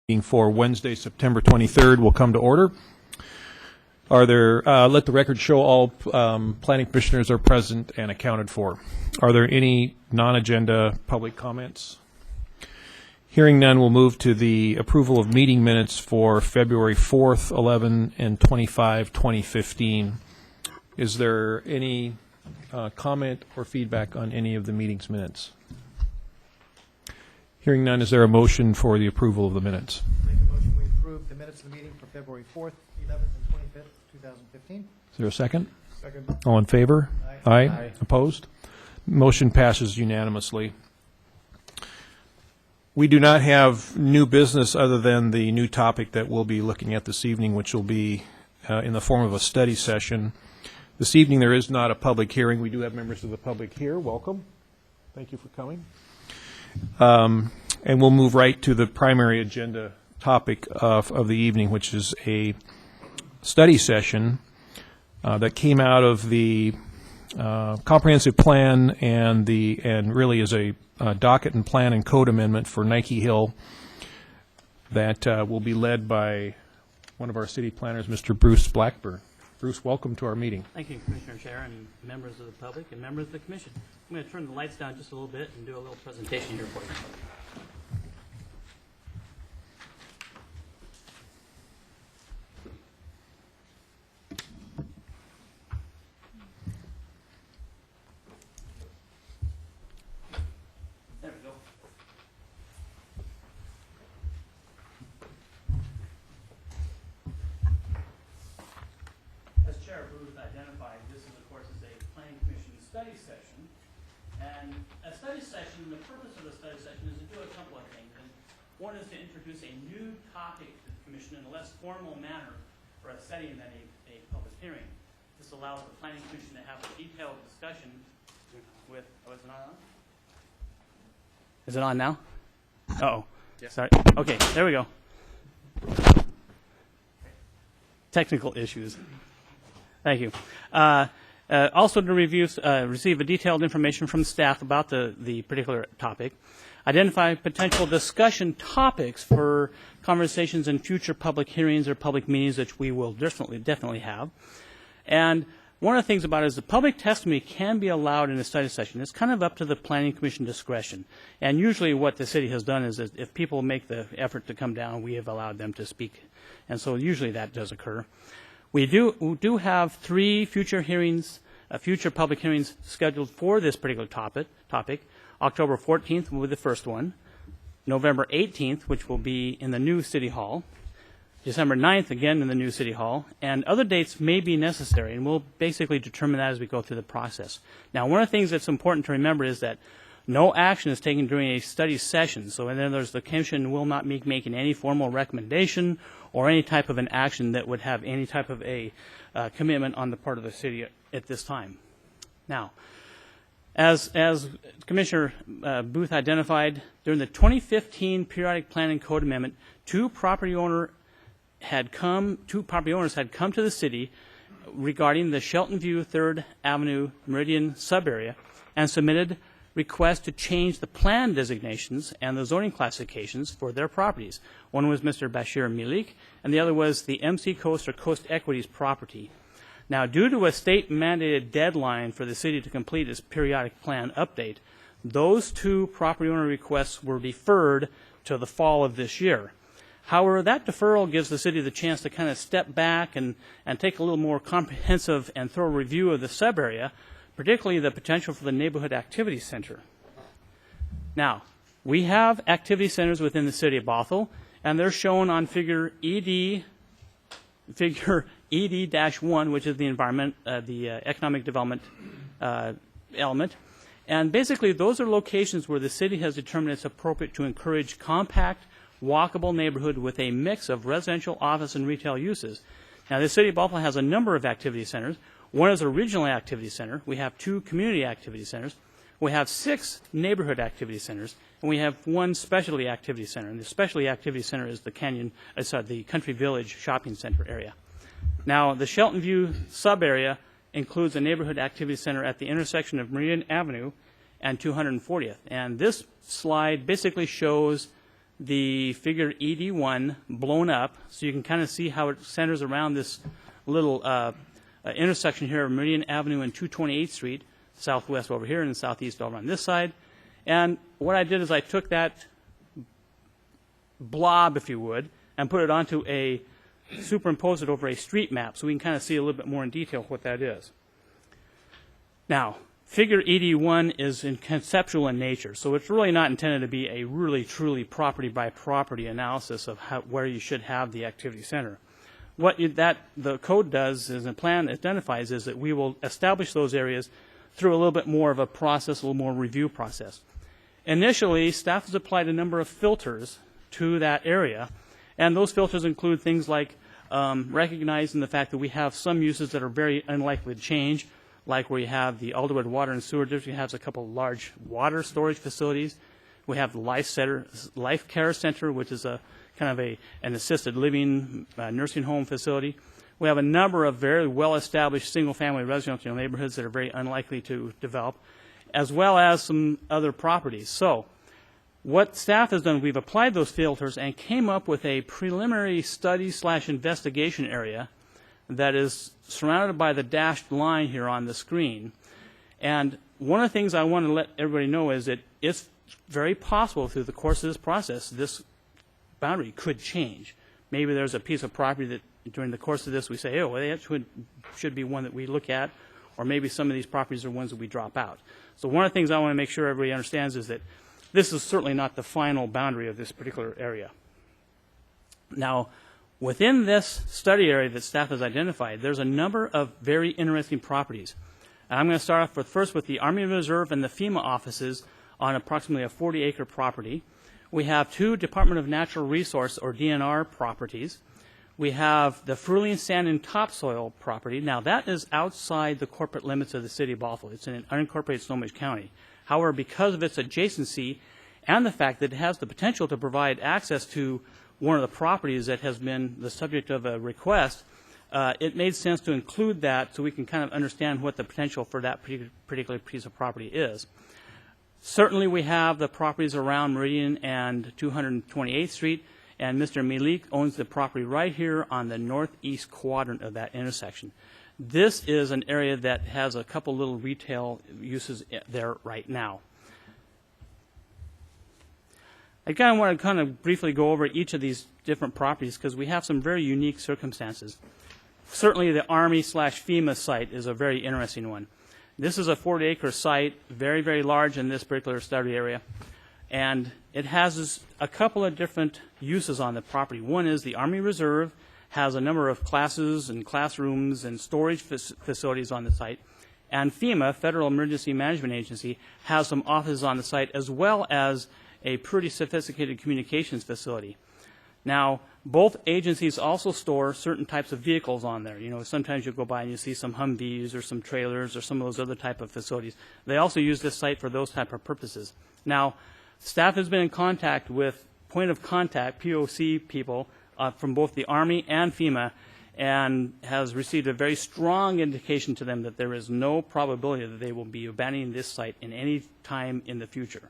Meeting for Wednesday, September 23rd will come to order. Are there, let the record show all planning commissioners are present and accounted for. Are there any non-agenda public comments? Hearing none, we'll move to the approval of meeting minutes for February 4th, 11, and 25, 2015. Is there any comment or feedback on any of the meeting's minutes? Hearing none, is there a motion for the approval of the minutes? Make a motion, we approve the minutes of the meeting for February 4th, 11th, and 25th, 2015. Is there a second? Second. All in favor? Aye. Aye. Opposed? Motion passes unanimously. We do not have new business other than the new topic that we'll be looking at this evening, which will be in the form of a study session. This evening there is not a public hearing. We do have members of the public here. Welcome. Thank you for coming. And we'll move right to the primary agenda topic of the evening, which is a study session that came out of the comprehensive plan and really is a docket and plan and code amendment for Nike Hill that will be led by one of our city planners, Mr. Bruce Blackburn. Bruce, welcome to our meeting. Thank you, Commissioner Chair, and members of the public and members of the commission. I'm going to turn the lights down just a little bit and do a little presentation here for you. There we go. As Chair Booth identified, this is, of course, is a Planning Commission study session. And a study session, the purpose of the study session is to do a couple of things. And one is to introduce a new topic to the Commission in a less formal manner for a setting than a public hearing. This allows the Planning Commission to have a detailed discussion with, oh, is it on? Is it on now? Uh-oh. Yeah. Sorry. Okay, there we go. Technical issues. Thank you. Also to receive a detailed information from staff about the particular topic, identify potential discussion topics for conversations in future public hearings or public meetings, which we will definitely have. And one of the things about it is the public testimony can be allowed in a study session. It's kind of up to the Planning Commission discretion. And usually what the city has done is that if people make the effort to come down, we have allowed them to speak. And so usually that does occur. We do have 3 future hearings, future public hearings scheduled for this particular topic. October 14th will be the first one. November 18th, which will be in the new City Hall. December 9th, again in the new City Hall. And other dates may be necessary, and we'll basically determine that as we go through the process. Now, one of the things that's important to remember is that no action is taken during a study session. So in other words, the Commission will not be making any formal recommendation or any type of an action that would have any type of a commitment on the part of the city at this time. Now, as Commissioner Booth identified, during the 2015 Periodic Planning Code Amendment, two property owners had come to the city regarding the Shelton View 3rd Avenue Meridian subarea and submitted request to change the plan designations and the zoning classifications for their properties. One was Mr. Bashir Milik, and the other was the MC Coast or Coast Equities property. Now, due to a state-mandated deadline for the city to complete its periodic plan update, those 2 property owner requests were deferred to the fall of this year. However, that deferral gives the city the chance to kind of step back and take a little more comprehensive and thorough review of the subarea, particularly the potential for the Neighborhood Activity Center. Now, we have activity centers within the city of Bothell, and they're shown on figure ED-1, which is the economic development element. And basically, those are locations where the city has determined it's appropriate to encourage compact, walkable neighborhood with a mix of residential, office, and retail uses. Now, the city of Bothell has a number of activity centers. One is a regional activity center. We have 2 community activity centers. We have 6 neighborhood activity centers, and we have 1 specialty activity center. And the specialty activity center is the the Country Village Shopping Center area. Now, the Shelton View sub-area includes a neighborhood activity center at the intersection of Meridian Avenue and 240th. And this slide basically shows the figure ED1 blown up, so you can kind of see how it centers around this little intersection here of Meridian Avenue and 228th Street, southwest over here and southeast over on this side. And what I did is I took that blob, if you would, and put it onto superimposed it over a street map so we can kind of see a little bit more in detail what that is. Now, figure ED1 is conceptual in nature, so it's really not intended to be a really, truly property-by-property analysis of where you should have the activity center. What the code does, as the plan identifies, is that we will establish those areas through a little bit more of a process, a little more review process. Initially, staff has applied a number of filters to that area, and those filters include things like recognizing the fact that we have some uses that are very unlikely to change, like where you have the Alderwood Water and Sewer District has a couple of large water storage facilities. We have the Life Care Center, which is a kind of an assisted living nursing home facility. We have a number of very well-established single-family residential neighborhoods that are very unlikely to develop, as well as some other properties. So what staff has done, we've applied those filters and came up with a preliminary study/investigation area that is surrounded by the dashed line here on the screen. And one of the things I want to let everybody know is that it's very possible through the course of this process, this boundary could change. Maybe there's a piece of property that during the course of this we say, oh, well, that should be one that we look at, or maybe some of these properties are ones that we drop out. So one of the things I want to make sure everybody understands is that this is certainly not the final boundary of this particular area. Now, within this study area that staff has identified, there's a number of very interesting properties. And I'm going to start off first with the Army Reserve and the FEMA offices on approximately a 40-acre property. We have 2 Department of Natural Resource, or DNR, properties. We have the Frulian Sand and Topsoil property. Now, that is outside the corporate limits of the city of Bothell. It's in an unincorporated Snohomish County. However, because of its adjacency and the fact that it has the potential to provide access to one of the properties that has been the subject of a request, it made sense to include that so we can kind of understand what the potential for that particular piece of property is. Certainly we have the properties around Meridian and 228th Street, and Mr. Malik owns the property right here on the northeast quadrant of that intersection. This is an area that has a couple little retail uses there right now. I want to briefly go over each of these different properties because we have some very unique circumstances. Certainly the Army/FEMA site is a very interesting one. This is a 40-acre site, very, very large in this particular study area. And it has a couple of different uses on the property. One is the Army Reserve has a number of classes and classrooms and storage facilities on the site. And FEMA, Federal Emergency Management Agency, has some offices on the site as well as a pretty sophisticated communications facility. Now, both agencies also store certain types of vehicles on there. You know, sometimes you go by and you see some Humvees or some trailers or some of those other type of facilities. They also use this site for those type of purposes. Now, staff has been in contact with point of contact, POC people, from both the Army and FEMA, and has received a very strong indication to them that there is no probability that they will be abandoning this site in any time in the future.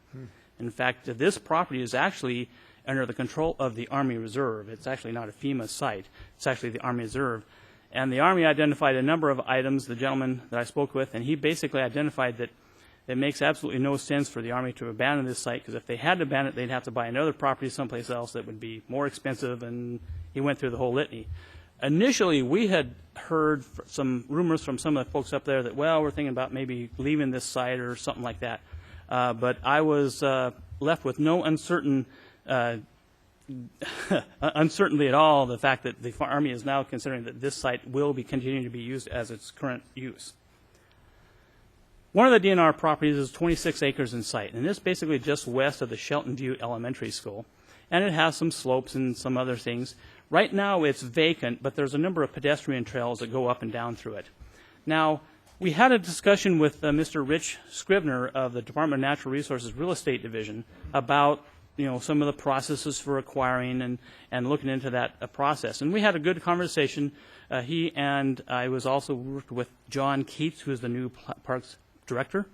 In fact, this property is actually under the control of the Army Reserve. It's actually not a FEMA site. It's actually the Army Reserve. And the Army identified a number of items, the gentleman that I spoke with, and he basically identified that it makes absolutely no sense for the Army to abandon this site, because if they had to abandon it, they'd have to buy another property someplace else that would be more expensive, and he went through the whole litany. Initially, we had heard some rumors from some of the folks up there that, well, we're thinking about maybe leaving this site or something like that. But I was left with no uncertainty at all, the fact that the Army is now considering that this site will be continuing to be used as its current use. One of the DNR properties is 26 acres in site, and this is basically just west of the Shelton View Elementary School, and it has some slopes and some other things. Right now it's vacant, but there's a number of pedestrian trails that go up and down through it. Now, we had a discussion with Mr. Rich Scribner of the Department of Natural Resources Real Estate Division about some of the processes for acquiring and looking into that process. And we had a good conversation. He and I was also worked with John Keats, who is the new Parks Director.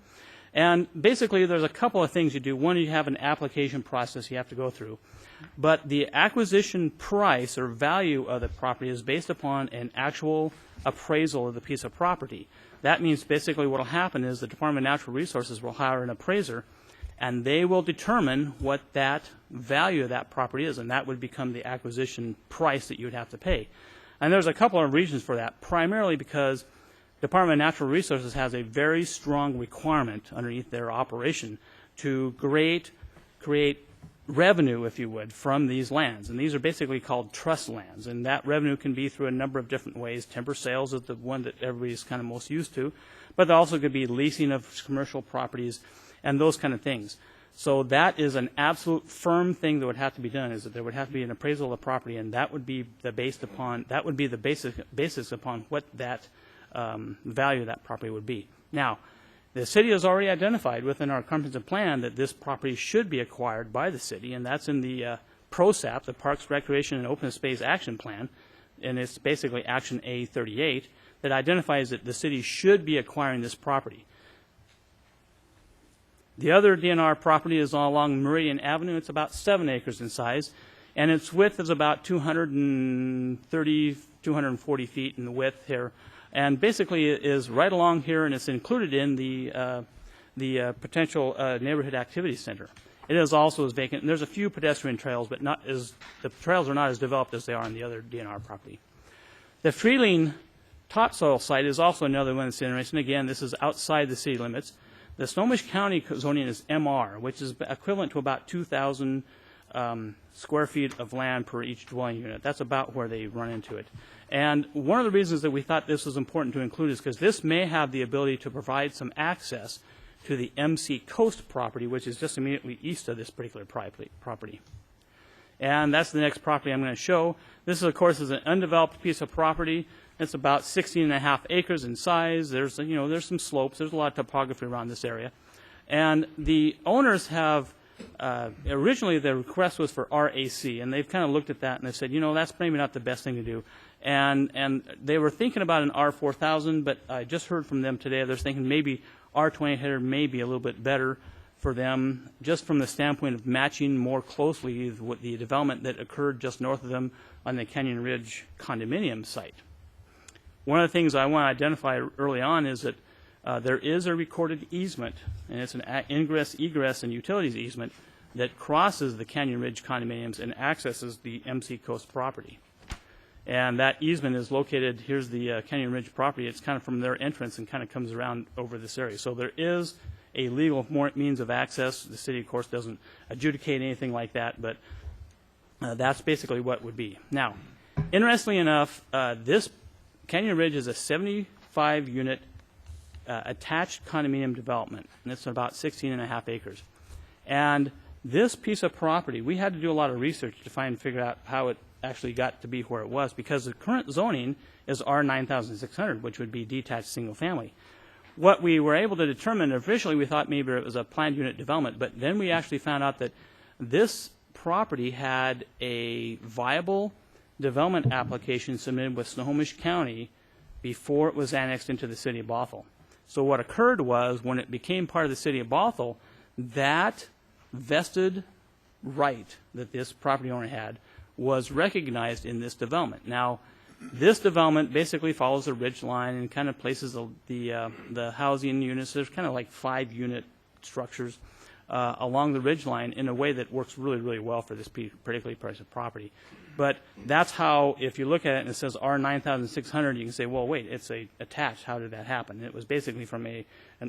And basically, there's a couple of things you do. One, you have an application process you have to go through. But the acquisition price or value of the property is based upon an actual appraisal of the piece of property. That means basically what will happen is the Department of Natural Resources will hire an appraiser, and they will determine what that value of that property is, and that would become the acquisition price that you would have to pay. And there's a couple of reasons for that, primarily because Department of Natural Resources has a very strong requirement underneath their operation to create revenue, if you would, from these lands. And these are basically called trust lands. And that revenue can be through a number of different ways. Timber sales is the one that everybody's kind of most used to. But there also could be leasing of commercial properties and those kind of things. So that is an absolute firm thing that would have to be done, is that there would have to be an appraisal of the property, and that would be the basis upon what that value of that property would be. Now, the city has already identified within our comprehensive plan that this property should be acquired by the city, and that's in the PROSAP, the Parks, Recreation, and Open Space Action Plan, and it's basically Action A38, that identifies that the city should be acquiring this property. The other DNR property is along Meridian Avenue. It's about 7 acres in size, and its width is about 230, 240 feet in the width here. And basically it is right along here, and it's included in the potential neighborhood activity center. It is also as vacant, and there's a few pedestrian trails, but the trails are not as developed as they are on the other DNR property. The Freeling topsoil site is also another one that's interesting. Again, this is outside the city limits. The Snohomish County zoning is MR, which is equivalent to about 2,000 square feet of land per each dwelling unit. That's about where they run into it. And one of the reasons that we thought this was important to include is because this may have the ability to provide some access to the MC Coast property, which is just immediately east of this particular property. And that's the next property I'm going to show. This, of course, is an undeveloped piece of property. It's about 16.5 acres in size. There's some slopes. There's a lot of topography around this area. And the owners have, originally the request was for RAC, and they've kind of looked at that and they've said, that's maybe not the best thing to do. And they were thinking about an R4000, but I just heard from them today, they're thinking maybe R2800 may be a little bit better for them, just from the standpoint of matching more closely with the development that occurred just north of them on the Canyon Ridge condominium site. One of the things I want to identify early on is that there is a recorded easement, and it's an ingress, egress, and utilities easement that crosses the Canyon Ridge condominiums and accesses the MC Coast property. And that easement is located, here's the Canyon Ridge property. It's kind of from their entrance and kind of comes around over this area. So there is a legal means of access. The city, of course, doesn't adjudicate anything like that, but that's basically what it would be. Now, interestingly enough, this Canyon Ridge is a 75-unit attached condominium development, and it's about 16.5 acres. And this piece of property, we had to do a lot of research to figure out how it actually got to be where it was, because the current zoning is R9600, which would be detached single family. What we were able to determine, officially we thought maybe it was a planned unit development, but then we actually found out that this property had a viable development application submitted with Snohomish County before it was annexed into the city of Bothell. So what occurred was, when it became part of the city of Bothell, that vested right that this property owner had was recognized in this development. Now, this development basically follows the ridge line and kind of places the housing units. There's kind of like 5-unit structures along the ridge line in a way that works really, really well for this particular piece of property. But that's how, if you look at it and it says R9600, you can say, well, wait, it's attached. How did that happen? And it was basically from an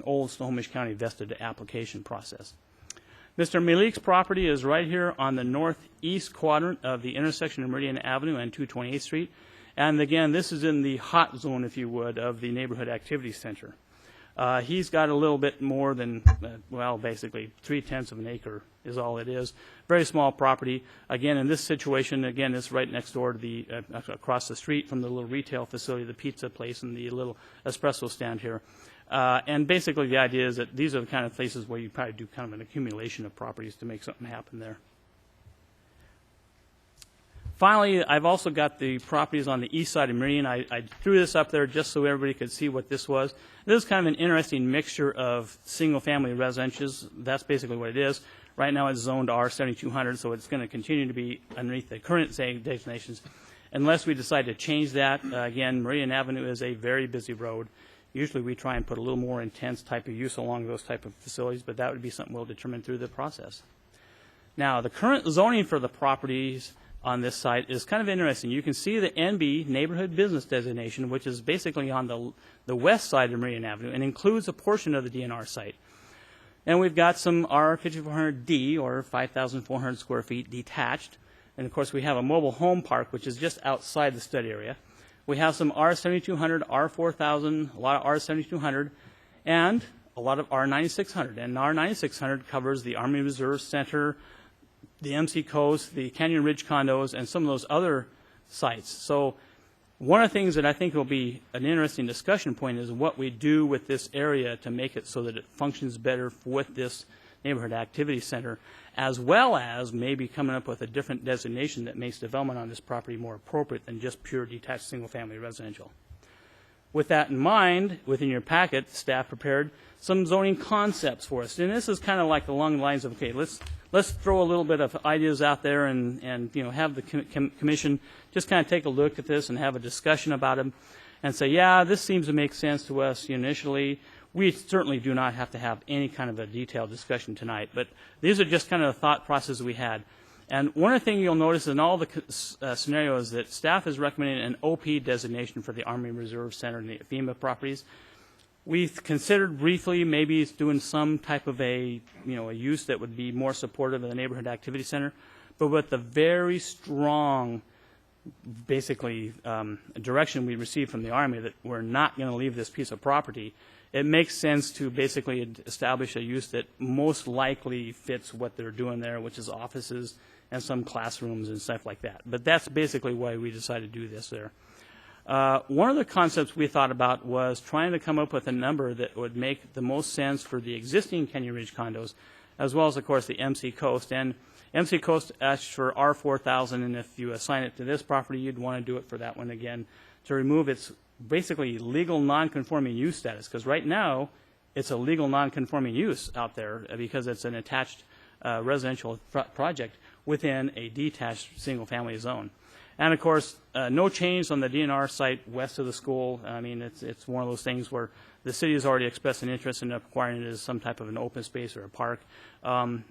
old Snohomish County vested application process. Mr. Malik's property is right here on the northeast quadrant of the intersection of Meridian Avenue and 228th Street. And again, this is in the hot zone, if you would, of the Neighborhood Activity Center. He's got a little bit more than, basically 3/10 of an acre is all it is. Very small property. Again, in this situation, again, it's right next door to the, across the street from the little retail facility, the pizza place, and the little espresso stand here. And basically the idea is that these are the kind of places where you probably do kind of an accumulation of properties to make something happen there. finally, I've also got the properties on the east side of Meridian. I threw this up there just so everybody could see what this was. This is kind of an interesting mixture of single-family residences. That's basically what it is. Right now it's zoned R7200, so it's going to continue to be underneath the current designations. Unless we decide to change that, again, Meridian Avenue is a very busy road. Usually we try and put a little more intense type of use along those type of facilities, but that would be something we'll determine through the process. Now, the current zoning for the properties on this site is kind of interesting. You can see the NB, Neighborhood Business Designation, which is basically on the west side of Meridian Avenue and includes a portion of the DNR site. And we've got some R5400D, or 5,400 square feet, detached. And, of course, we have a mobile home park, which is just outside the study area. We have some R7200, R4000, a lot of R7200, and a lot of R9600. And R9600 covers the Army Reserve Center, the MC Coast, the Canyon Ridge condos, and some of those other sites. So one of the things that I think will be an interesting discussion point is what we do with this area to make it so that it functions better with this neighborhood activity center, as well as maybe coming up with a different designation that makes development on this property more appropriate than just pure detached single-family residential. With that in mind, within your packet, staff prepared some zoning concepts for us. And this is kind of like along the lines of, okay, let's throw a little bit of ideas out there and you know, have the commission just kind of take a look at this and have a discussion about them and say, yeah, this seems to make sense to us initially. We certainly do not have to have any kind of a detailed discussion tonight, but these are just kind of the thought process we had. And one of the things you'll notice in all the scenarios that staff is recommending an OP designation for the Army Reserve Center and the FEMA properties. We've considered briefly maybe doing some type of a use that would be more supportive of the neighborhood activity center, but with the very strong, basically, direction we received from the Army that we're not going to leave this piece of property, it makes sense to basically establish a use that most likely fits what they're doing there, which is offices and some classrooms and stuff like that. But that's basically why we decided to do this there. One of the concepts we thought about was trying to come up with a number that would make the most sense for the existing Canyon Ridge condos, as well as, of course, the MC Coast. And MC Coast asks for R4000, and if you assign it to this property, you'd want to do it for that one again to remove its basically legal non-conforming use status, because right now it's a legal non-conforming use out there because it's an attached residential project within a detached single-family zone. And, of course, no change on the DNR site west of the school. I mean, it's one of those things where the city has already expressed an interest in acquiring it as some type of an open space or a park. And,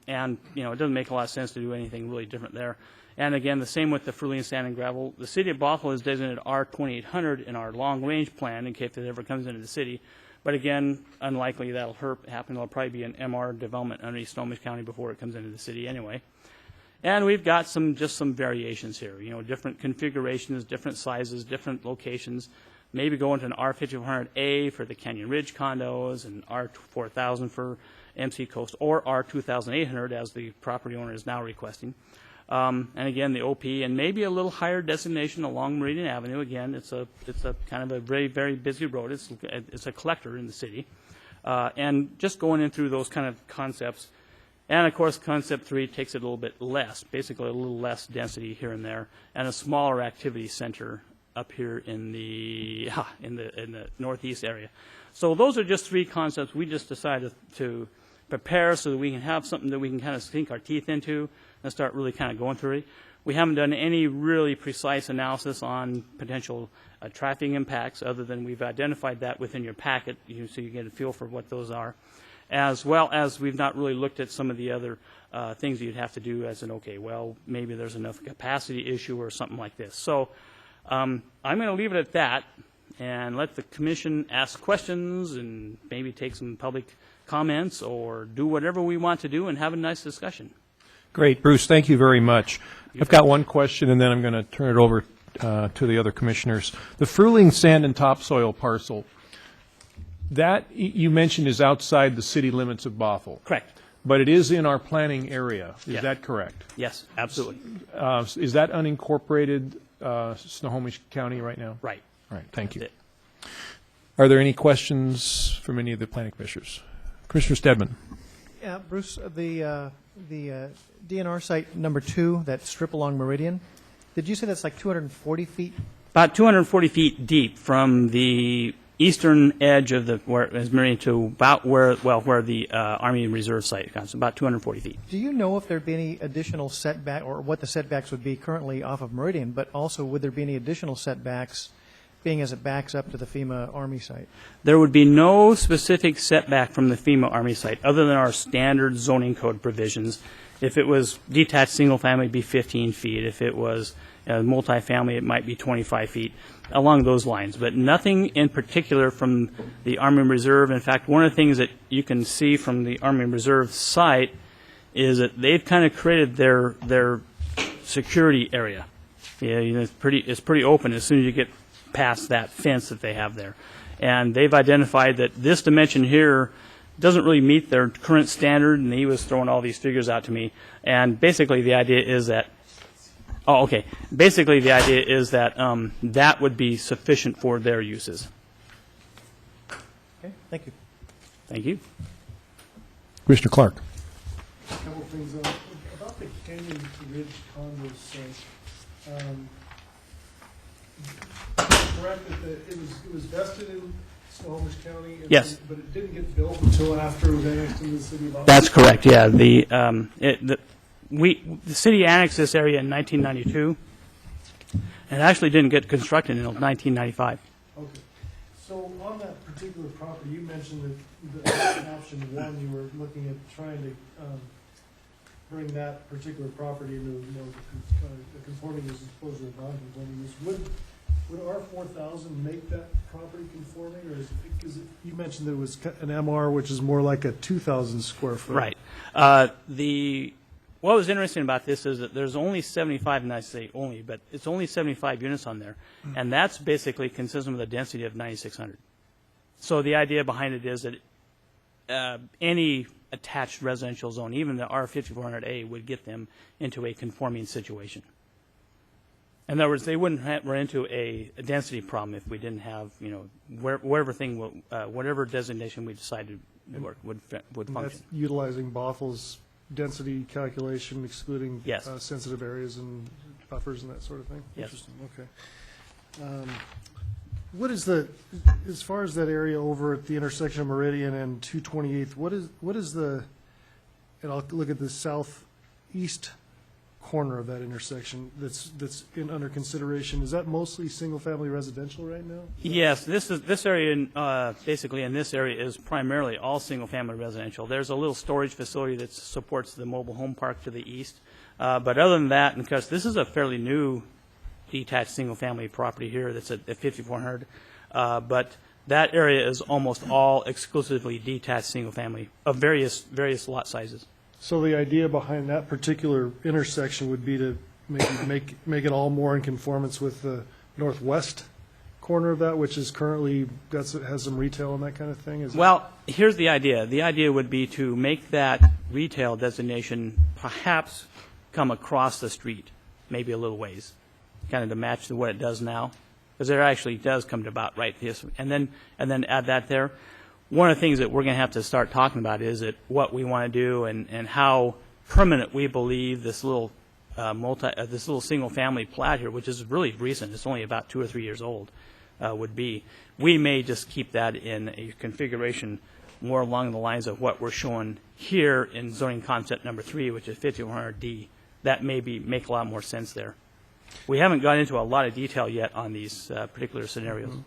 it doesn't make a lot of sense to do anything really different there. And, again, the same with the Frulian Sand and Gravel. The city of Bothell has designated R2800 in our long-range plan in case it ever comes into the city. But, again, unlikely that'll happen. There'll probably be an MR development underneath Snohomish County before it comes into the city anyway. And we've got just some variations here, different configurations, different sizes, different locations. Maybe go into an R5400A for the Canyon Ridge condos and R4000 for MC Coast, or R2800 as the property owner is now requesting. And again, the OP, and maybe a little higher designation along Meridian Avenue. Again, it's a kind of a very, very busy road. It's a collector in the city. And just going in through those kind of concepts. And, of course, Concept 3 takes it a little bit less, basically a little less density here and there, and a smaller activity center up here in the northeast area. So those are just three concepts we just decided to prepare so that we can have something that we can kind of sink our teeth into and start really kind of going through it. We haven't done any really precise analysis on potential traffic impacts other than we've identified that within your packet so you get a feel for what those are. As well as we've not really looked at some of the other things you'd have to do as maybe there's enough capacity issue or something like this. So I'm going to leave it at that and let the commission ask questions and maybe take some public comments or do whatever we want to do and have a nice discussion. Great, Bruce, thank you very much. I've got one question, and then I'm going to turn it over to the other commissioners. The Frulian Sand and Topsoil parcel, that you mentioned is outside the city limits of Bothell. Correct. But it is in our planning area. Is that correct? Yes, absolutely. Is that unincorporated Snohomish County right now? Right. All right, thank you. That's it. Are there any questions from any of the planning commissioners? Commissioner Stedman. Yeah, Bruce, the DNR site number 2, that strip along Meridian, Did you say that's like 240 feet? About 240 feet deep from the eastern edge of the, where it is Meridian to about where the Army Reserve site comes, about 240 feet. Do you know if there'd be any additional setback, or what the setbacks would be currently off of Meridian, but also would there be any additional setbacks, being as it backs up to the FEMA Army site? There would be no specific setback from the FEMA Army site, other than our standard zoning code provisions. If it was detached single-family, it'd be 15 feet. If it was multifamily, it might be 25 feet, along those lines. But nothing in particular from the Army Reserve. In fact, one of the things that you can see from the Army Reserve site is that they've kind of created their security area. Yeah, you know, it's pretty open as soon as you get past that fence that they have there. And they've identified that this dimension here doesn't really meet their current standard, and he was throwing all these figures out to me. And basically the idea is that, basically the idea is that that would be sufficient for their uses. Okay, thank you. Thank you. Commissioner Clark. Couple things about the Canyon Ridge condo site. Correct that it was vested in Snohomish County? Yes. But it didn't get built until after it was annexed into the city of Austin? That's correct, yeah. The city annexed this area in 1992, and it actually didn't get constructed until 1995. Okay. So on that particular property, you mentioned that in option one, you were looking at trying to bring that particular property into a conforming use as opposed to a non-conforming use. Would R4000 make that property conforming, or is it, because you mentioned there was an MR, which is more like a 2,000 square foot? Right. What was interesting about this is that there's only 75, and I say only, but it's only 75 units on there, and that's basically consistent with a density of 9,600. So the idea behind it is that any attached residential zone, even the R5400A, would get them into a conforming situation. In other words, they wouldn't run into a density problem if we didn't have, whatever designation we decided would And function. that's utilizing Bothel's density calculation, excluding Yes. sensitive areas and buffers and that sort of thing? Yes. Interesting, okay. What is as far as that area over at the intersection of Meridian and 228th, what is the, and I'll look at the southeast corner of that intersection that's under consideration, is that mostly single-family residential right now? Yes, this area, basically in this area, is primarily all single-family residential. There's a little storage facility that supports the mobile home park to the east. But other than that, and because this is a fairly new detached single-family property here that's at 5400, but that area is almost all exclusively detached single-family of various lot sizes. So the idea behind that particular intersection would be to make it all more in conformance with the northwest corner of that, which is currently, has some retail and that kind of thing? Well, here's the idea. The idea would be to make that retail designation perhaps come across the street, maybe a little ways, kind of to match what it does now, because it actually does come to about right this, and then add that there. One of the things that we're going to have to start talking about is that what we want to do and how permanent we believe this little this little single-family plat here, which is really recent, it's only about 2 or 3 years old, would be. We may just keep that in a configuration more along the lines of what we're showing here in zoning concept number 3, which is 5100D. That may make a lot more sense there. We haven't got into a lot of detail yet on these particular scenarios. Mm-hmm.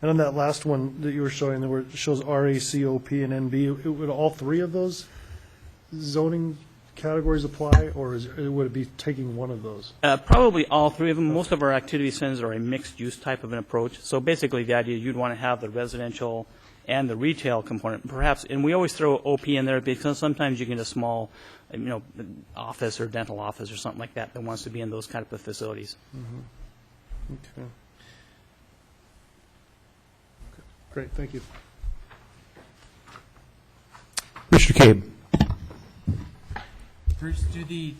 And on that last one that you were showing, where it shows RA, COP, and NB, would all three of those zoning categories apply, or would it be taking one of those? Probably all three of them. Most of our activity centers are a mixed-use type of an approach. So basically, the idea you'd want to have the residential and the retail component, perhaps. And we always throw OP in there because sometimes you get a small, office or dental office or something like that wants to be in those kind of facilities. Mm-hmm. Okay. Great, thank you. Mr. Cabe. Bruce, do the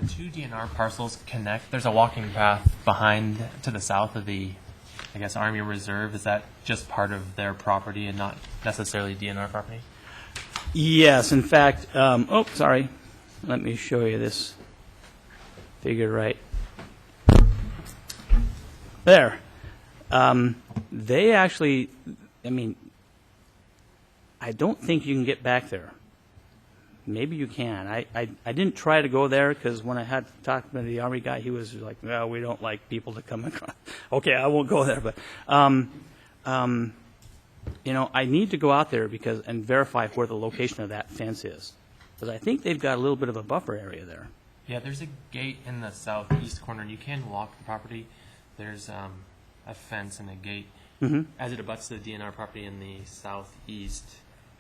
two DNR parcels connect? There's a walking path behind to the south of the, Army Reserve. Is that just part of their property and not necessarily DNR property? Yes, in fact, sorry. Let me show you this figure right There. They actually, I mean, I don't think you can get back there. Maybe you can. I didn't try to go there because when I had talked to the Army guy, he was like, well, we don't like people to come across. Okay, I won't go there. But, you know, I need to go out there and verify where the location of that fence is. Because I think they've got a little bit of a buffer area there. Yeah, there's a gate in the southeast corner, and you can walk the property. There's a fence and a gate as it abuts the DNR property in the southeast.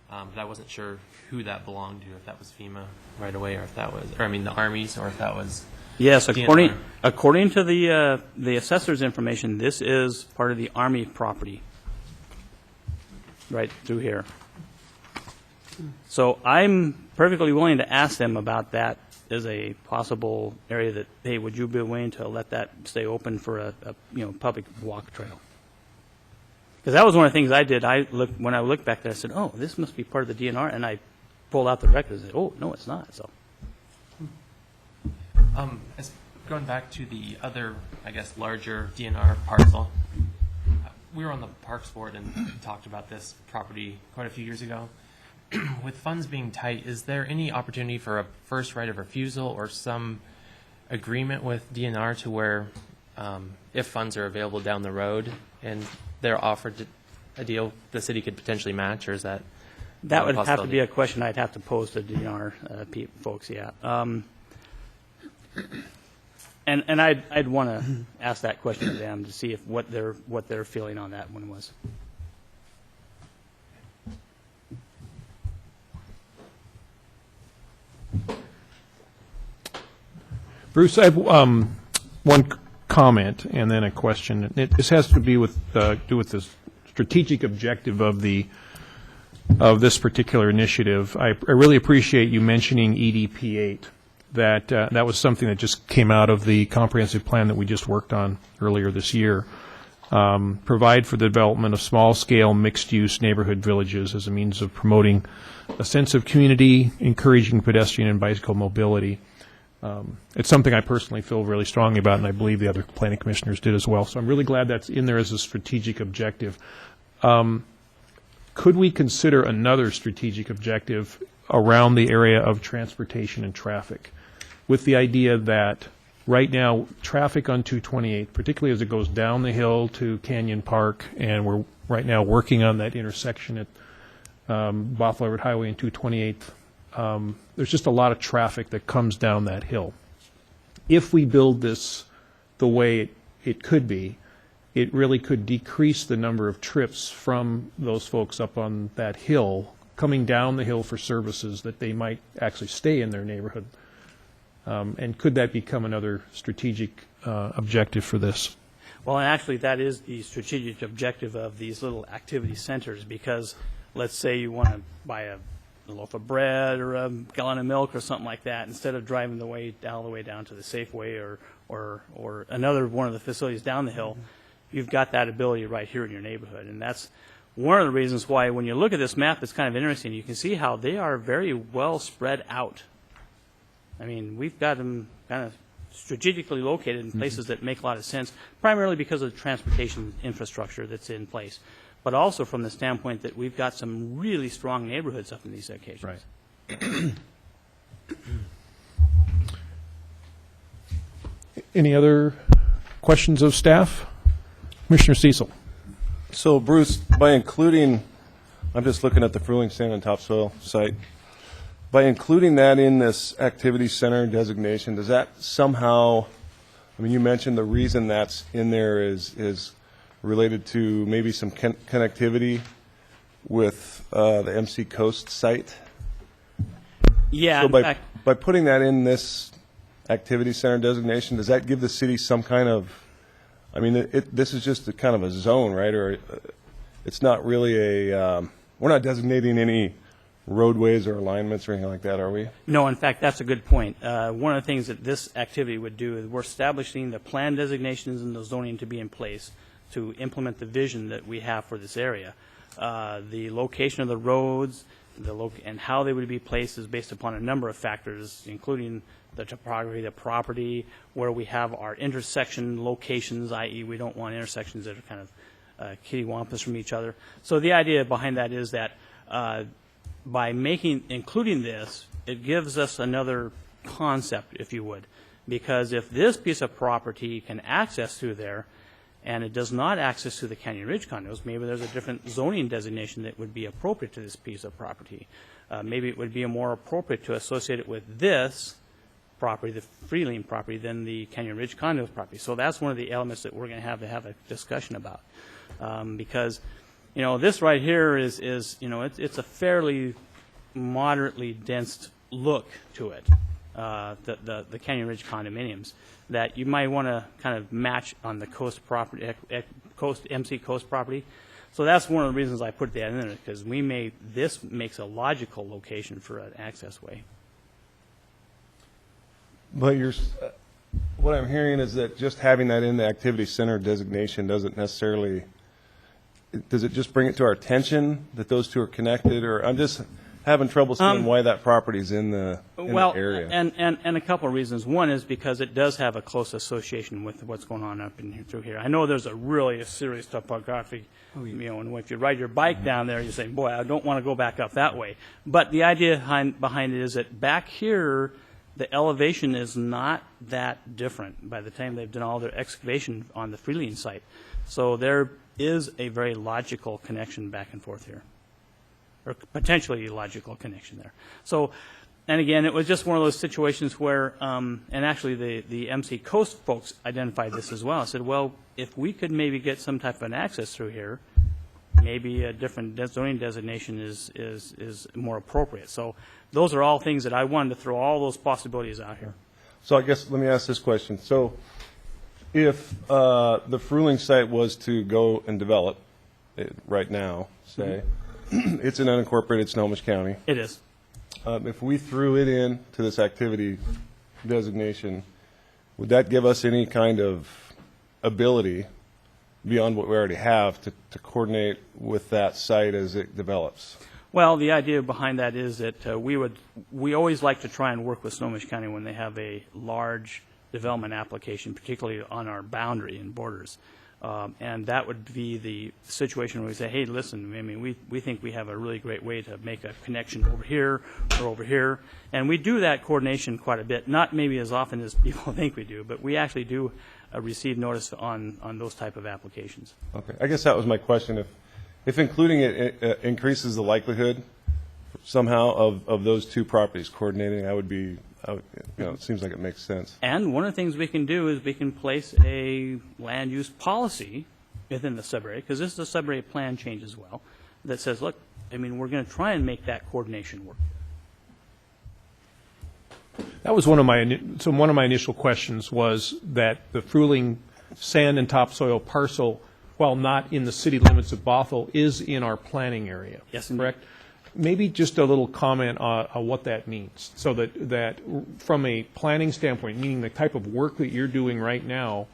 But I wasn't sure who that belonged to, if that was FEMA right away, or if that was, or I mean the Army's, or if that was. Yes, DNR. according to the assessor's information, this is part of the Army property, right through here. So I'm perfectly willing to ask them about that as a possible area that, hey, would you be willing to let that stay open for a public walk trail? Because that was one of the things I did. When I looked back there, I said, oh, this must be part of the DNR, and I pulled out the records and said, oh, no, it's not. So. Going back to the other, I guess, larger DNR parcel, we were on the Parks Board and talked about this property quite a few years ago. With funds being tight, is there any opportunity for a first right of refusal or some agreement with DNR to where if funds are available down the road and they're offered a deal the city could potentially match, or is that That would not a have to be possibility? a question I'd have to pose to DNR folks, yeah. And I'd want to ask that question to them to see if what their feeling on that one was. Bruce, I have one comment and then a question. This has to be do with the strategic objective of this particular initiative. I really appreciate you mentioning EDP 8. That was something that just came out of the comprehensive plan that we just worked on earlier this year. Provide for the development of small-scale mixed-use neighborhood villages as a means of promoting a sense of community, encouraging pedestrian and bicycle mobility. It's something I personally feel really strongly about, and I believe the other planning commissioners did as well. So I'm really glad that's in there as a strategic objective. Could we consider another strategic objective around the area of transportation and traffic, with the idea that right now traffic on 228, particularly as it goes down the hill to Canyon Park, and we're right now working on that intersection at Bothell Road Highway and 228, there's just a lot of traffic that comes down that hill. If we build this the way it could be, it really could decrease the number of trips from those folks up on that hill coming down the hill for services that they might actually stay in their neighborhood. And could that become another strategic objective for this? Well, and actually, that is the strategic objective of these little activity centers, because let's say you want to buy a loaf of bread or a gallon of milk or something like that, instead of driving all the way down to the Safeway or another one of the facilities down the hill, you've got that ability right here in your neighborhood. And that's one of the reasons why when you look at this map, it's kind of interesting. You can see how they are very well spread out. I mean, we've got them kind of strategically located in places that make a lot of sense, primarily because of the transportation infrastructure that's in place, but also from the standpoint that we've got some really strong neighborhoods up in these locations. Right. Any other questions of staff? Commissioner Cecil. So, Bruce, by including, I'm just looking at the Fruling Sand and Topsoil site, by including that in this activity center designation, does that somehow, I mean, you mentioned the reason that's in there is related to maybe some connectivity with the MC Coast site? Yeah, So in by, fact, by putting that in this activity center designation, does that give the city some kind of, I mean, this is just a kind of a zone, right? Or it's not really we're not designating any roadways or alignments or anything like that, are we? no, in fact, that's a good point. One of the things that this activity would do is we're establishing the plan designations and the zoning to be in place to implement the vision that we have for this area. The location of the roads and how they would be placed is based upon a number of factors, including the topography, the property, where we have our intersection locations, i.e. we don't want intersections that are kind of kittywampus from each other. So the idea behind that is that by including this, it gives us another concept, if you would. Because if this piece of property can access through there, and it does not access to the Canyon Ridge condos, maybe there's a different zoning designation that would be appropriate to this piece of property. Maybe it would be more appropriate to associate it with this property, the Freeling property, than the Canyon Ridge condos property. So that's one of the elements that we're going to have a discussion about. Because, you know, this right here is you know, it's a fairly moderately dense look to it. The Canyon Ridge condominiums that you might want to kind of match on the coast property, MC Coast property. So that's one of the reasons I put that in there, because this makes a logical location for an access way. But what I'm hearing is that just having that in the activity center designation doesn't necessarily, does it just bring it to our attention that those two are connected? Or I'm just having trouble seeing why that property's in the area. And a couple of reasons. One is because it does have a close association with what's going on up in here, through here. I know there's a serious topography, you know, and if you ride your bike down there, you say, boy, I don't want to go back up that way. But the idea behind it is that back here, the elevation is not that different by the time they've done all their excavation on the Freeling site. So there is a very logical connection back and forth here, or potentially logical connection there. So, and again, it was just one of those situations where, and actually the MC Coast folks identified this as well. I said, well, if we could maybe get some type of an access through here, maybe a different zoning designation is more appropriate. So those are all things that I wanted to throw all those possibilities out here. So I guess, let me ask this question. So if the Fruling site was to go and develop it right now, say, it's in unincorporated Snohomish County. It is. If we threw it in to this activity designation, would that give us any kind of ability beyond what we already have to coordinate with that site as it develops? Well, the idea behind that is that we always like to try and work with Snohomish County when they have a large development application, particularly on our boundary and borders. And that would be the situation where we say, hey, listen, I mean, we think we have a really great way to make a connection over here or over here. And we do that coordination quite a bit, not maybe as often as people think we do, but we actually do receive notice on those type of applications. Okay. I guess that was my question. If including it increases the likelihood somehow of those two properties coordinating, it seems like it makes sense. And one of the things we can do is we can place a land use policy within the subarea, because this is a subarea plan change as well, that says, look, I mean, we're going to try and make that coordination work. That was one of my initial questions was that the Fruling sand and topsoil parcel, while not in the city limits of Bothell, is in our planning area. Yes, indeed. Correct? Maybe just a little comment on what that means, so that from a planning standpoint, meaning the type of work that you're doing right now,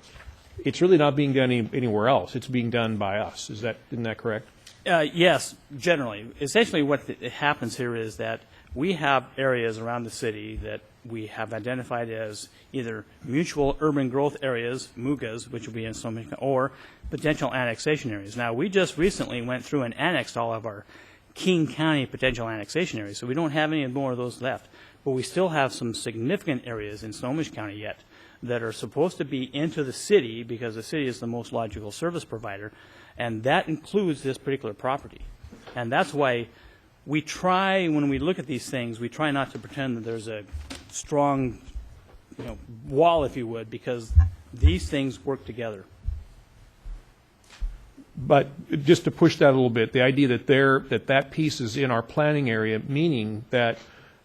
it's really not being done anywhere else. It's being done by us. Isn't that correct? Yes, generally. Essentially what happens here is that we have areas around the city that we have identified as either mutual urban growth areas, MUGAs, which will be in Snohomish, or potential annexation areas. Now, we just recently went through and annexed all of our King County potential annexation areas, so we don't have any more of those left. But we still have some significant areas in Snohomish County yet that are supposed to be into the city because the city is the most logical service provider, and that includes this particular property. And that's why we try, when we look at these things, we try not to pretend that there's a strong, wall, if you would, because these things work together. But just to push that a little bit, the idea that piece is in our planning area, meaning that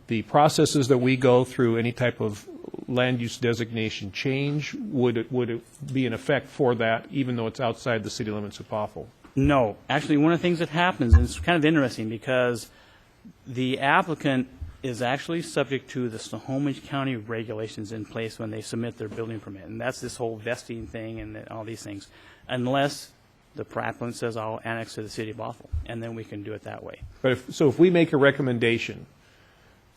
the processes that we go through, any type of land use designation change, would it be in effect for that, even though it's outside the city limits of Bothell? No. Actually, one of the things that happens, and it's kind of interesting because the applicant is actually subject to the Snohomish County regulations in place when they submit their building permit. And that's this whole vesting thing and all these things. Unless the applicant says, I'll annex to the city of Bothell, and then we can do it that way. But if we make a recommendation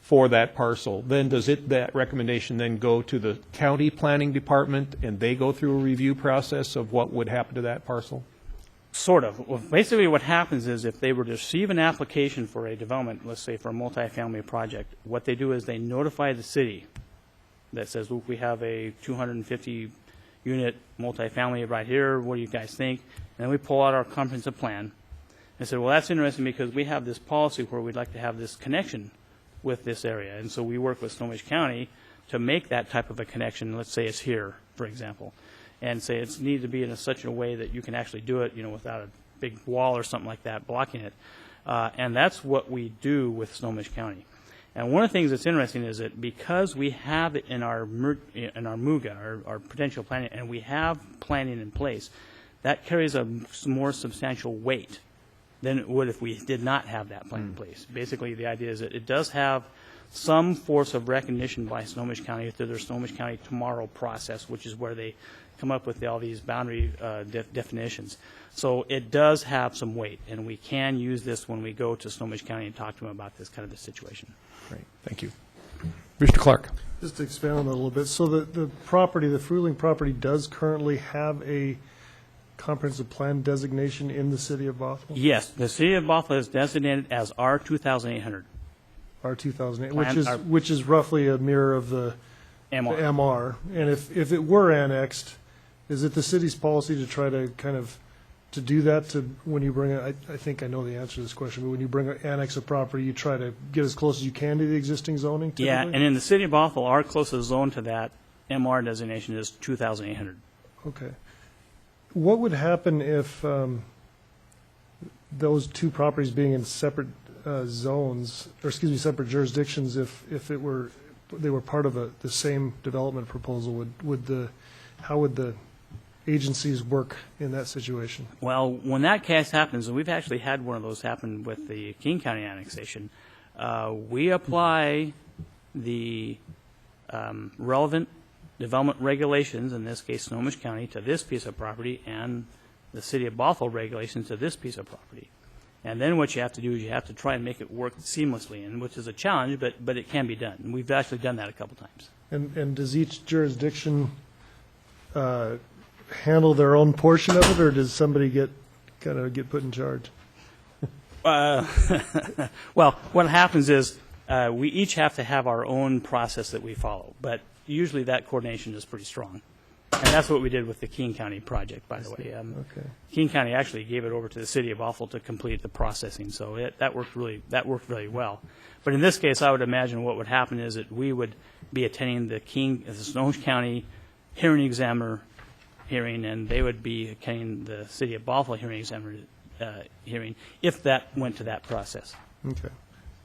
for that parcel, then that recommendation then go to the county planning department and they go through a review process of what would happen to that parcel? Sort of. Well, basically, what happens is if they were to receive an application for a development, let's say for a multifamily project, what they do is they notify the city that says, look, we have a 250-unit multifamily right here. What do you guys think? And then we pull out our comprehensive plan and say, well, that's interesting because we have this policy where we'd like to have this connection with this area. And so we work with Snohomish County to make that type of a connection. Let's say it's here, for example, and say it's needed to be in such a way that you can actually do it, without a big wall or something like that blocking it. And that's what we do with Snohomish County. And one of the things that's interesting is that because we have it in our MUGA, our potential planning, and we have planning in place, that carries a more substantial weight than it would if we did not have that plan in place. Basically, the idea is that it does have some force of recognition by Snohomish County through their Snohomish County Tomorrow process, which is where they come up with all these boundary definitions. So it does have some weight, and we can use this when we go to Snohomish County and talk to them about this kind of a situation. Great, thank you. Mr. Clark? Just to expand on that a little bit, so the property, the Fruling property does currently have a comprehensive plan designation in the city of Bothell? Yes, the city of Bothell is designated as R 2800. R 2008, Plan- which is roughly a mirror of the MR. MR. And if it were annexed, is it the city's policy to try to kind of, to do that, to, when you bring it, I think I know the answer to this question, but when you annex a property, you try to get as close as you can to the existing zoning typically? Yeah, and in the city of Bothell, our closest zone to that MR designation is 2800. Okay. What would happen if those two properties being in separate zones, or excuse me, separate jurisdictions, if they were part of the same development proposal, how would the agencies work in that situation? Well, when that case happens, and we've actually had one of those happen with the King County annexation, we apply the relevant development regulations, in this case Snohomish County, to this piece of property, and the city of Bothell regulations to this piece of property. And then what you have to do is you have to try and make it work seamlessly, and which is a challenge, but it can be done. And we've actually done that a couple times. And does each jurisdiction handle their own portion of it, or does somebody get put in charge? Well, what happens is we each have to have our own process that we follow, but usually that coordination is pretty strong. And that's what we did with the King County project, by the way. Okay. King County actually gave it over to the city of Bothell to complete the processing, so that worked really well. But in this case, I would imagine what would happen is that we would be attending the Snohomish County hearing examiner hearing, and they would be attending the city of Bothell hearing examiner hearing if that went to that process. Okay.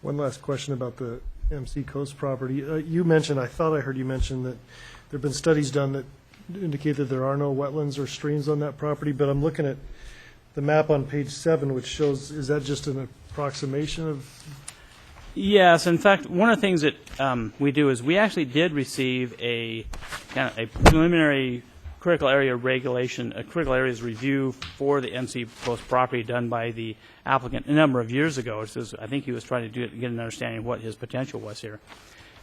One last question about the MC Coast property. You mentioned, I thought I heard you mention that there have been studies done that indicate that there are no wetlands or streams on that property, but I'm looking at the map on page 7, which shows, is that just an approximation of? Yes, in fact, one of the things that we do is we actually did receive a kind of a preliminary critical area regulation, a critical areas review for the MC Coast property done by the applicant a number of years ago. I think he was trying to get an understanding of what his potential was here.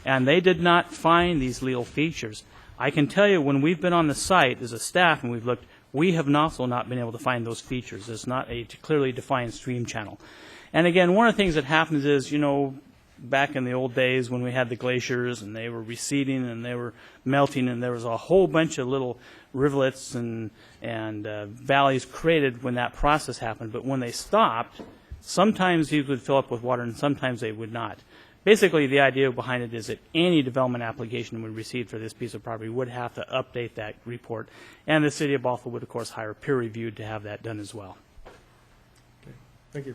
And they did not find these legal features. I can tell you when we've been on the site as a staff and we've looked, we have also not been able to find those features. It's not a clearly defined stream channel. And again, one of the things that happens is, back in the old days when we had the glaciers and they were receding and they were melting and there was a whole bunch of little rivulets and valleys created when that process happened. But when they stopped, sometimes these would fill up with water and sometimes they would not. Basically, the idea behind it is that any development application we received for this piece of property would have to update that report, and the city of Bothell would, of course, hire peer reviewed to have that done as well. Okay. Thank you.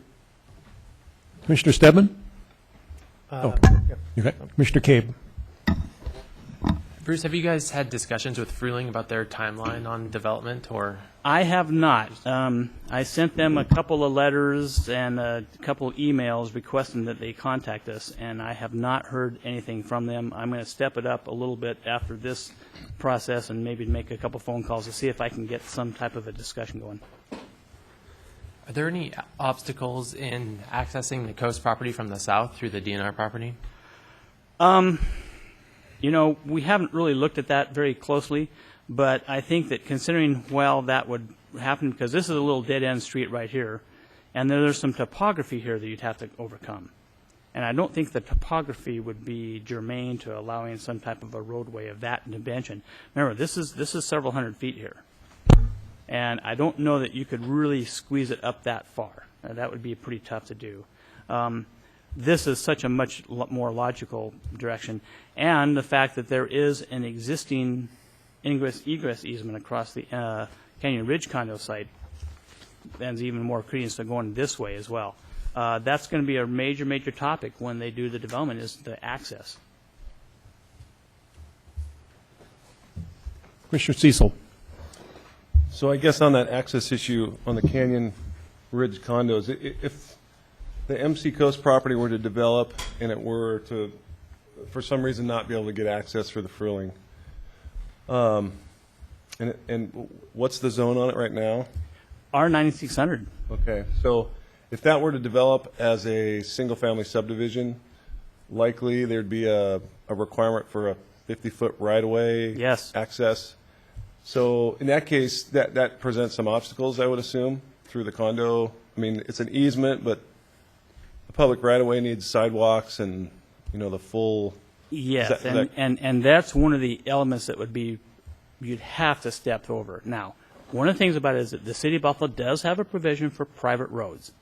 Commissioner Stedman? Yeah. Okay. Commissioner Cabe? Bruce, have you guys had discussions with Fruling about their timeline on development, or? I have not. I sent them a couple of letters and a couple of emails requesting that they contact us, and I have not heard anything from them. I'm going to step it up a little bit after this process and maybe make a couple phone calls to see if I can get some type of a discussion going. Are there any obstacles in accessing the coast property from the south through the DNR property? You know, we haven't really looked at that very closely, but I think that considering, well, that would happen, because this is a little dead-end street right here, and there's some topography here that you'd have to overcome. And I don't think the topography would be germane to allowing some type of a roadway of that dimension. Remember, this is several hundred feet here. And I don't know that you could really squeeze it up that far. That would be pretty tough to do. This is such a much more logical direction. And the fact that there is an existing ingress-egress easement across the Canyon Ridge condo site lends even more credence to going this way as well. That's going to be a major, major topic when they do the development, is the access. Commissioner Cecil. So I guess on that access issue on the Canyon Ridge condos, if the MC Coast property were to develop and it were to, for some reason, not be able to get access for the Fruling, and what's the zone on it right now? R9600. Okay, so if that were to develop as a single-family subdivision, likely there'd be a requirement for a 50-foot right-of-way Yes. access. So in that case, that presents some obstacles, I would assume, through the condo. I mean, it's an easement, but the public right-of-way needs sidewalks and, the full. Yes, Is that- and that's one of the elements that would be, you'd have to step over. Now, one of the things about it is that the city of Buffalo does have a provision for private roads.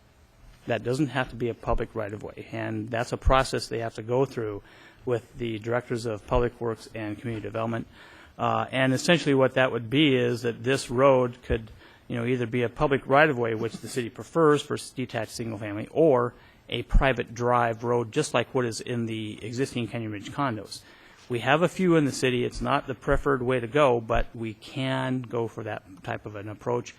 That doesn't have to be a public right-of-way, and that's a process they have to go through with the directors of public works and community development. And essentially what that would be is that this road could, either be a public right-of-way, which the city prefers for detached single-family, or a private drive road, just like what is in the existing Canyon Ridge condos. We have a few in the city. It's not the preferred way to go, but we can go for that type of an approach.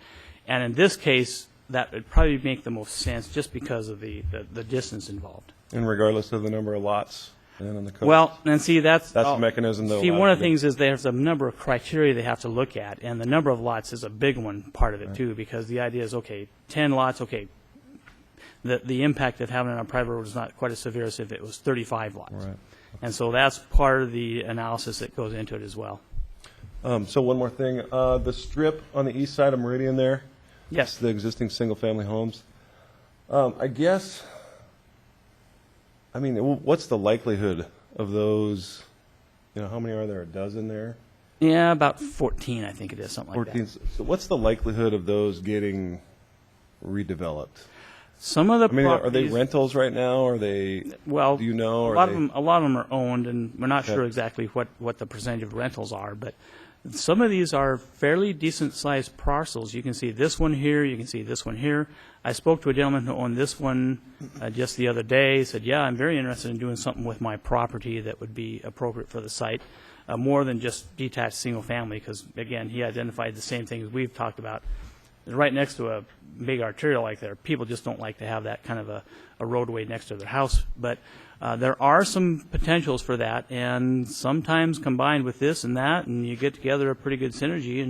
And in this case, that would probably make the most sense just because of the distance involved. And regardless of the number of lots and on the coast. Well, and see, that's That's the mechanism that See, allows one of you the to- things is there's a number of criteria they have to look at, and the number of lots is a big one part of it too, because the idea is, okay, 10 lots, okay, the impact of having it on a private road is not quite as severe as if it was 35 lots. Right. And so that's part of the analysis that goes into it as well. So one more thing, the strip on the east side of Meridian there, Yes. the existing single-family homes. I guess, what's the likelihood of those, how many are there, a dozen there? Yeah, about 14, I think it is, something like 14. that. So what's the likelihood of those getting redeveloped? Some of the Are they properties, rentals right now? Are they, well, do you know? a Are lot they- of them are owned, and we're not Okay. sure exactly what the percentage of rentals are, but some of these are fairly decent-sized parcels. You can see this one here, you can see this one here. I spoke to a gentleman who owned this one just the other day. He said, yeah, I'm very interested in doing something with my property that would be appropriate for the site, more than just detached single-family, because, again, he identified the same things we've talked about. Right next to a big arterial like there, people just don't like to have that kind of a roadway next to their house. But there are some potentials for that, and sometimes combined with this and that, and you get together a pretty good synergy,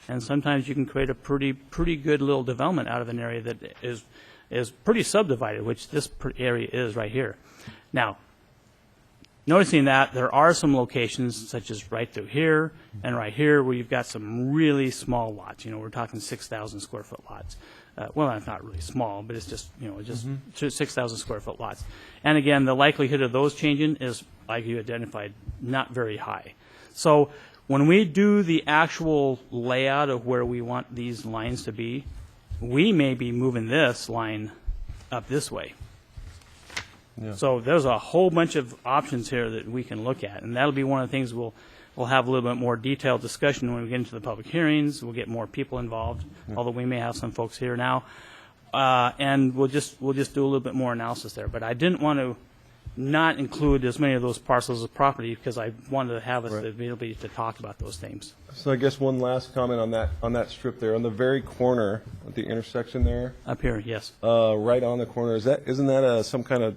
and sometimes you can create a pretty good little development out of an area that is pretty subdivided, which this area is right here. Now, noticing that there are some locations, such as right through here and right here, where you've got some really small lots. We're talking 6,000 square foot lots. Well, that's not really small, but it's just, just 6,000 square foot lots. And again, the likelihood of those changing is, like you identified, not very high. So when we do the actual layout of where we want these lines to be, we may be moving this line up this way. Yeah. So there's a whole bunch of options here that we can look at, and that'll be one of the things we'll have a little bit more detailed discussion when we get into the public hearings. We'll get more people involved, although we may have some folks here now, and we'll just do a little bit more analysis there. But I didn't want to not include as many of those parcels of property because I wanted to have us Right. the ability to talk about those things. So I guess one last comment on that strip there, on the very corner, at the intersection there, Up here, yes, right on the corner, isn't that some kind of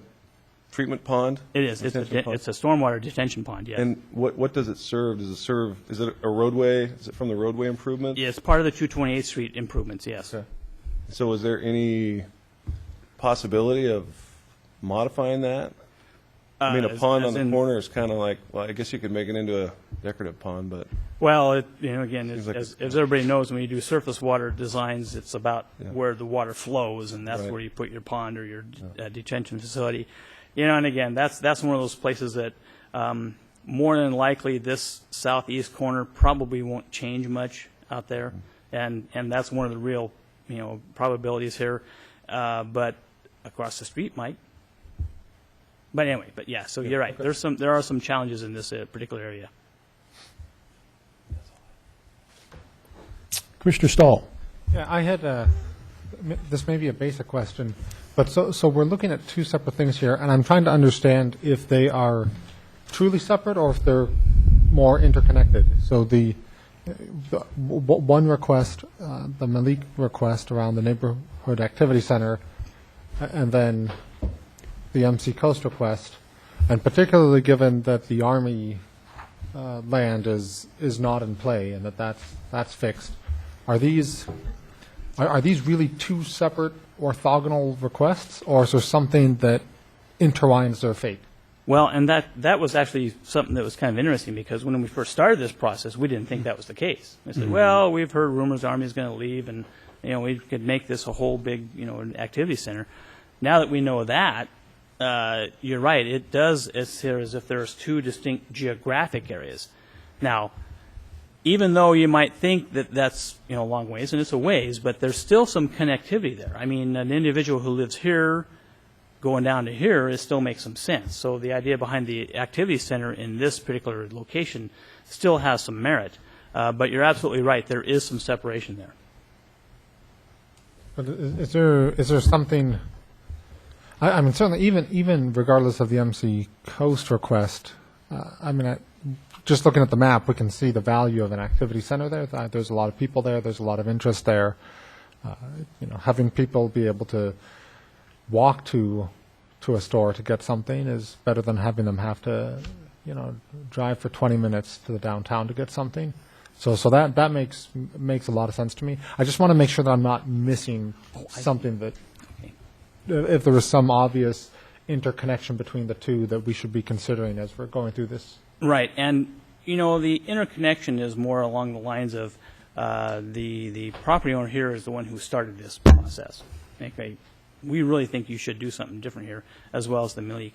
treatment pond? it is. It's Detention pond? a stormwater detention pond. Yes, And what does it serve? Is it a roadway? Is it from the roadway improvement? it's part of the 228th Street improvements. Yes. Okay. So is there any possibility of modifying that? I mean, a As- pond as on the in- corner is kind of like, well, I guess you could make it into a decorative pond, but Well, again, Seems like as everybody knows, when you do surface water designs, it's about Yeah. where the water flows, and that's Right. where you put your pond or your detention facility. And again, that's one of those places that more than likely this southeast corner probably won't change much out there, and that's one of the real probabilities here. But across the street might. But anyway, yeah. So you're right. There are some challenges in this particular area. Commissioner Stahl. Yeah, I had this may be a basic question, but so we're looking at two separate things here, and I'm trying to understand if they are truly separate or if they're more interconnected. So the one request, the Malik request around the neighborhood activity center, and then the MC Coast request, and particularly given that the Army land is not in play and that's fixed. Are these really two separate orthogonal requests, or is there something that intertwines their fate? Well, and that was actually something that was kind of interesting, because when we first started this process, we didn't think that was the case. We said, well, we've heard rumors the Army is going to leave, and we could make this a whole big activity center. Now that we know that, you're right. It does appear as if there's two distinct geographic areas. Now, even though you might think that that's a long ways, and it's a ways, but there's still some connectivity there. I mean, an individual who lives here going down to here, it still makes some sense. So the idea behind the activity center in this particular location still has some merit. But you're absolutely right. There is some separation there. But is there something? I mean, certainly, even regardless of the MC Coast request, just looking at the map, we can see the value of an activity center there. There's a lot of people there. There's a lot of interest there. Having people be able to walk to a store to get something is better than having them have to, drive for 20 minutes to the downtown to get something. So that makes a lot of sense to me. I just want to make sure that I'm not missing something that, if there is some obvious interconnection between the two that we should be considering as we're going through this. Right, and the interconnection is more along the lines of the property owner here is the one who started this process. Okay, we really think you should do something different here, as well as the Malik.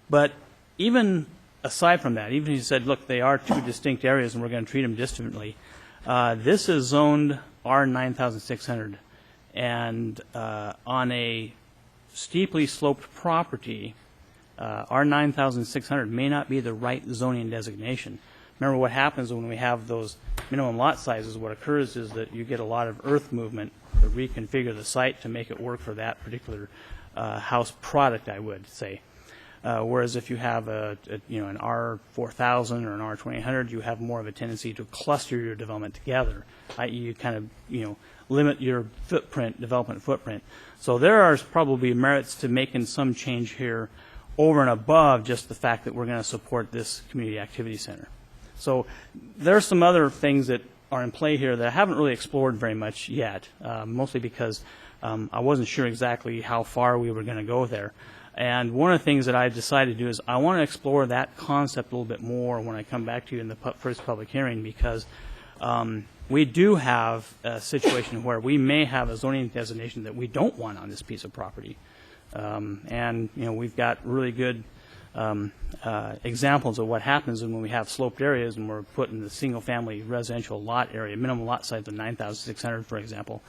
But even aside from that, even if you said, look, they are two distinct areas and we're going to treat them differently, this is zoned R9600, and on a steeply sloped property, R9600 may not be the right zoning designation. Remember, what happens when we have those minimum lot sizes, what occurs is that you get a lot of earth movement to reconfigure the site to make it work for that particular house product, I would say. Whereas if you have an R4000 or an R2800, you have more of a tendency to cluster your development together, i.e. you kind of limit your development footprint. So there are probably merits to making some change here over and above just the fact that we're going to support this community activity center. So there are some other things that are in play here that I haven't really explored very much yet, mostly because I wasn't sure exactly how far we were going to go there. And one of the things that I decided to do is I want to explore that concept a little bit more when I come back to you in the first public hearing, because we do have a situation where we may have a zoning designation that we don't want on this piece of property. And we've got really good examples of what happens when we have sloped areas and we're putting the single-family residential lot area, minimum lot size of 9,600, for example,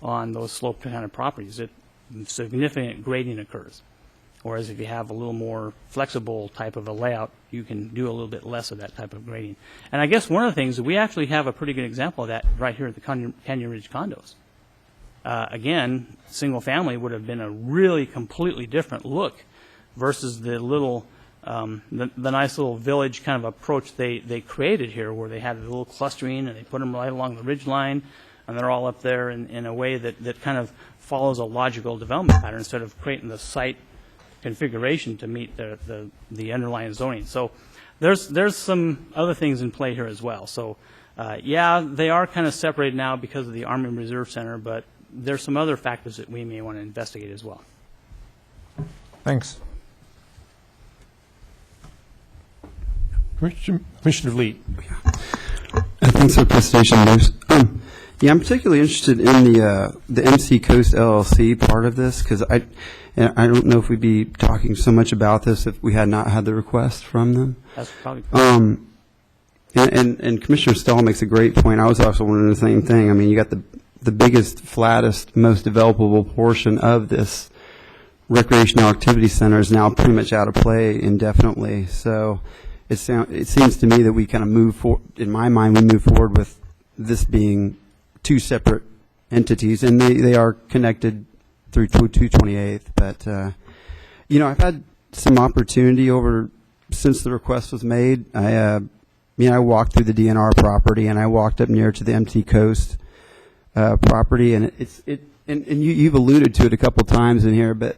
on those sloped kind of properties. Significant grading occurs. Whereas if you have a little more flexible type of a layout, you can do a little bit less of that type of grading. And I guess one of the things, we actually have a pretty good example of that right here at the Canyon Ridge condos. Again, single family would have been a really completely different look versus the little, the nice little village kind of approach they created here, where they had a little clustering and they put them right along the ridge line, and they're all up there in a way that kind of follows a logical development pattern instead of creating the site configuration to meet the underlying zoning. So there's some other things in play here as well. So yeah, they are kind of separated now because of the Army Reserve Center, but there's some other factors that we may want to investigate as well. Thanks. Commissioner Vliet. Thanks for the presentation, Bruce. Yeah, I'm particularly interested in the MC Coast LLC part of this, because I don't know if we'd be talking so much about this if we had not had the request from them. That's probably And Commissioner Stahl makes a great point. I was also wondering the same thing. I mean, you got the biggest, flattest, most developable portion of this recreational activity center is now pretty much out of play indefinitely. So it seems to me that we kind of move forward, in my mind, we move forward with this being two separate entities, and they are connected through 228th. But, I've had some opportunity since the request was made. I walked through the DNR property, and I walked up near to the MC Coast property, and you've alluded to it a couple times in here, but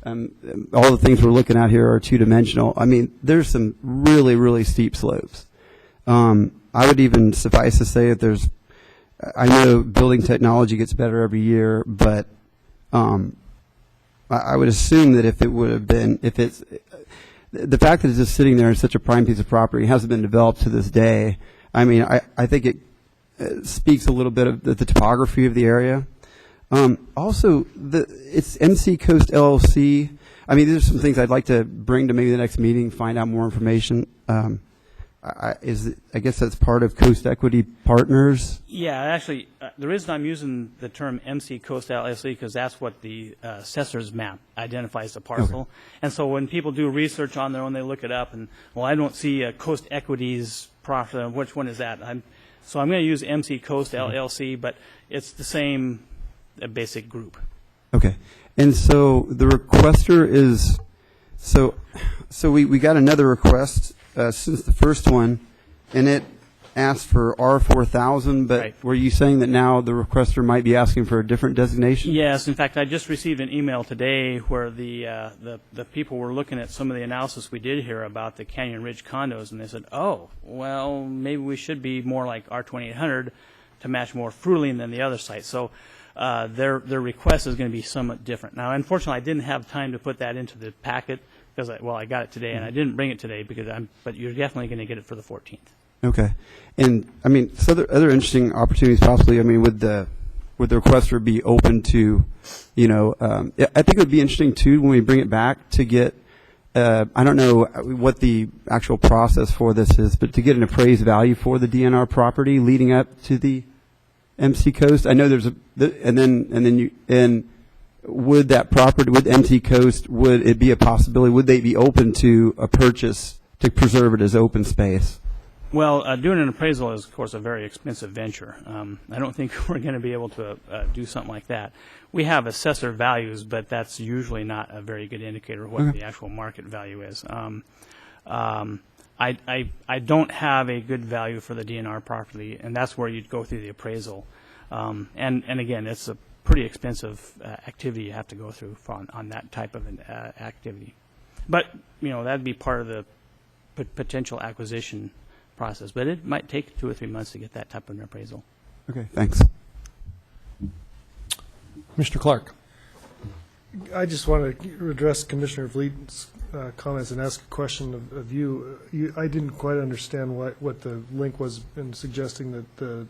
all the things we're looking at here are two-dimensional. I mean, there's some really, really steep slopes. I would even suffice to say that I know building technology gets better every year, but I would assume that if it's the fact that it's just sitting there in such a prime piece of property, hasn't been developed to this day, I mean, I think it speaks a little bit of the topography of the area. Also, it's MC Coast LLC. I mean, these are some things I'd like to bring to maybe the next meeting, find out more information. I guess that's part of Coast Equity Partners. Yeah, actually, the reason I'm using the term MC Coast LLC because that's what the assessor's map identifies the parcel. Okay. And so when people do research on their own, they look it up, and I don't see Coast Equities profit. Which one is that? So I'm going to use MC Coast LLC, but it's the same basic group. Okay, and so the requester is so we got another request since the first one, and it asked for R4000, but right. Were you saying that now the requester might be asking for a different designation? Yes. In fact, I just received an email today where the people were looking at some of the analysis we did here about the Canyon Ridge condos, and they said, oh, well, maybe we should be more like R2800 to match more Fruitland than the other site. So their request is going to be somewhat different. Now, unfortunately, I didn't have time to put that into the packet because I got it today, and I didn't bring it today but you're definitely going to get it for the 14th. Okay, and I mean, so there other interesting opportunities possibly. I mean, would the requester be open to, I think it would be interesting too when we bring it back to get. I don't know what the actual process for this is, but to get an appraised value for the DNR property leading up to the MC Coast. I know there's would that property, with MC Coast, would it be a possibility? Would they be open to a purchase to preserve it as open space? Well, doing an appraisal is, of course, a very expensive venture. I don't think we're going to be able to do something like that. We have assessor values, but that's usually not a very good indicator of what the actual market value is. I don't have a good value for the DNR property, and that's where you'd go through the appraisal. And again, it's a pretty expensive activity you have to go through on that type of an activity. But, that'd be part of the potential acquisition process. But it might take 2 or 3 months to get that type of an appraisal. Okay, thanks. Mr. Clark. I just want to address Commissioner Vliet's comments and ask a question of you. I didn't quite understand what the link was in suggesting that the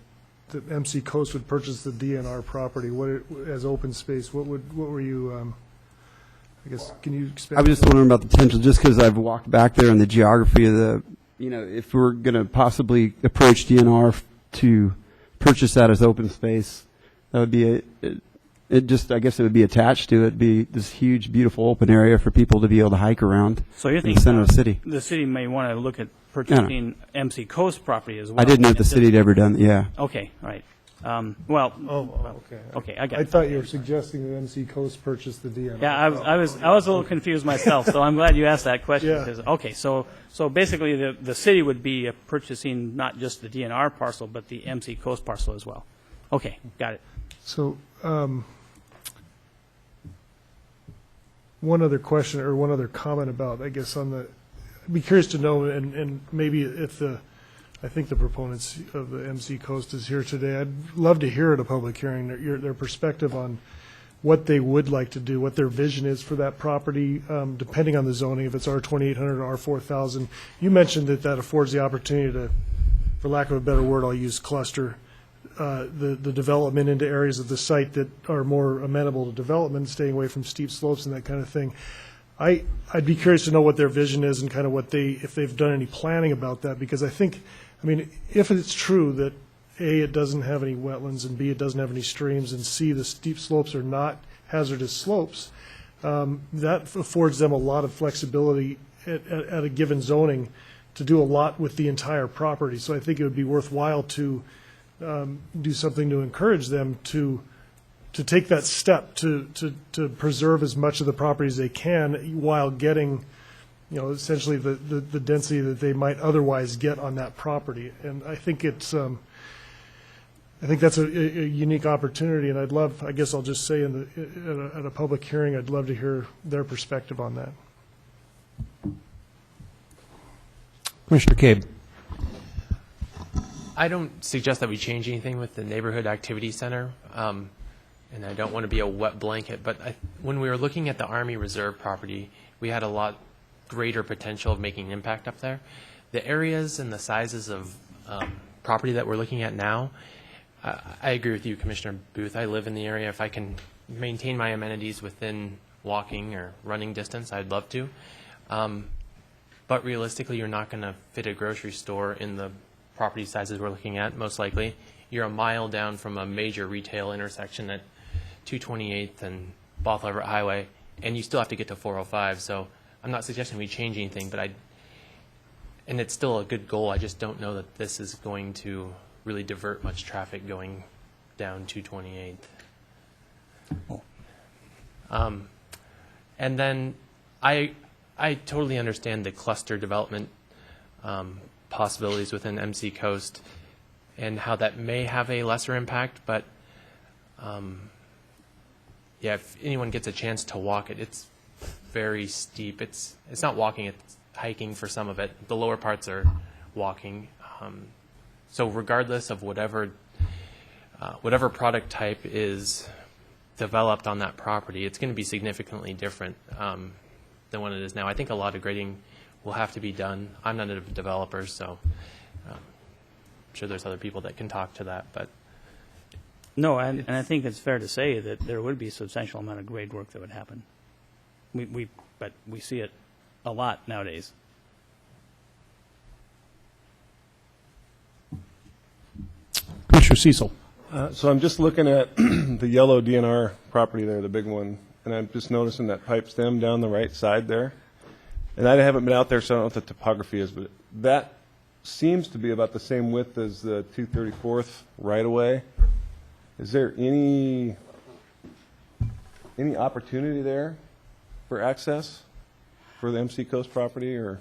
MC Coast would purchase the DNR property as open space. What were you? I guess can you expand? I was just wondering about the potential, just because I've walked back there and the geography of the. If we're going to possibly approach DNR to purchase that as open space, that would be I guess it would be attached to it, be this huge, beautiful open area for people to be able to hike around. So you're in the center of the city. The city may want to look at purchasing MC Coast property as well. I didn't know if the city had ever done that, yeah. Okay, right. Okay. Okay, I got it. I thought you were suggesting that MC Coast purchased the DNR. Yeah, I was a little confused myself, so I'm glad you asked that question. Yeah. Because, okay, so basically the city would be purchasing not just the DNR parcel, but the MC Coast parcel as well. Okay, got it. So one other question or one other comment about, I guess, I'd be curious to know, and maybe if I think the proponents of the MC Coast is here today. I'd love to hear at a public hearing their perspective on what they would like to do, what their vision is for that property, depending on the zoning, if it's R2800 or R4000. You mentioned that affords the opportunity to, for lack of a better word, I'll use cluster, the development into areas of the site that are more amenable to development, staying away from steep slopes and that kind of thing. I'd be curious to know what their vision is and kind of if they've done any planning about that, because I think, if it's true that A, it doesn't have any wetlands, and B, it doesn't have any streams, and C, the steep slopes are not hazardous slopes, that affords them a lot of flexibility at a given zoning to do a lot with the entire property. So I think it would be worthwhile to do something to encourage them to take that step to preserve as much of the property as they can while getting, essentially the density that they might otherwise get on that property. And I think it's, I think that's a unique opportunity, and I guess I'll just say at a public hearing, I'd love to hear their perspective on that. Commissioner Cabe. I don't suggest that we change anything with the Neighborhood Activity Center, and I don't want to be a wet blanket, but when we were looking at the Army Reserve property, we had a lot greater potential of making an impact up there. The areas and the sizes of property that we're looking at now, I agree with you, Commissioner Booth. I live in the area. If I can maintain my amenities within walking or running distance, I'd love to. But realistically, you're not going to fit a grocery store in the property sizes we're looking at, most likely. You're a mile down from a major retail intersection at 228th and Bothell Everett Highway, and you still have to get to 405. So I'm not suggesting we change anything, but and it's still a good goal. I just don't know that this is going to really divert much traffic going down 228th. And then I totally understand the cluster development possibilities within MC Coast and how that may have a lesser impact, but yeah, if anyone gets a chance to walk it, it's very steep. It's not walking, it's hiking for some of it. The lower parts are walking. So regardless of whatever product type is developed on that property, it's going to be significantly different than what it is now. I think a lot of grading will have to be done. I'm not a developer, so I'm sure there's other people that can talk to that. But No, and I think it's fair to say that there would be a substantial amount of grade work that would happen. But we see it a lot nowadays. Commissioner Cecil. So I'm just looking at the yellow DNR property there, the big one, and I'm just noticing that pipe stem down the right side there. And I haven't been out there, so I don't know what the topography is, but that seems to be about the same width as the 234th right-of-way. Is there any opportunity there for access for the MC Coast property, or?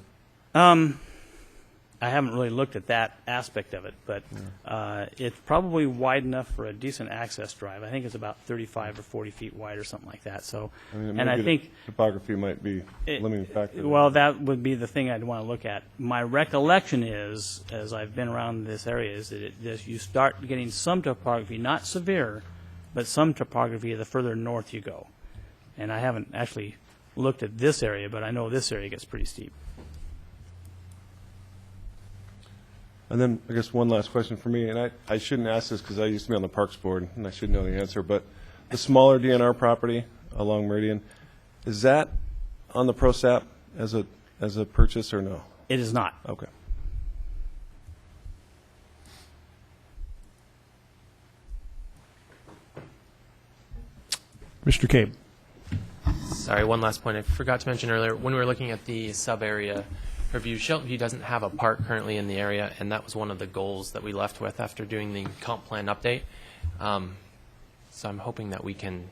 I haven't really looked at that aspect of it, but it's probably wide enough for a decent access drive. I think it's about 35 or 40 feet wide or something like that. So, and I think topography might be a limiting factor. Well, that would be the thing I'd want to look at. My recollection is, as I've been around this area, is that you start getting some topography, not severe, but some topography the further north you go. And I haven't actually looked at this area, but I know this area gets pretty steep. And then I guess one last question for me, and I shouldn't ask this because I used to be on the Parks Board, and I should know the answer, but the smaller DNR property along Meridian, is that on the ProSAP as a purchase or no? It is not. Okay. Mr. Cabe. sorry, one last point I forgot to mention earlier. When we were looking at the sub-area review, Shelton View doesn't have a park currently in the area, and that was one of the goals that we left with after doing the comp plan update. So I'm hoping that we can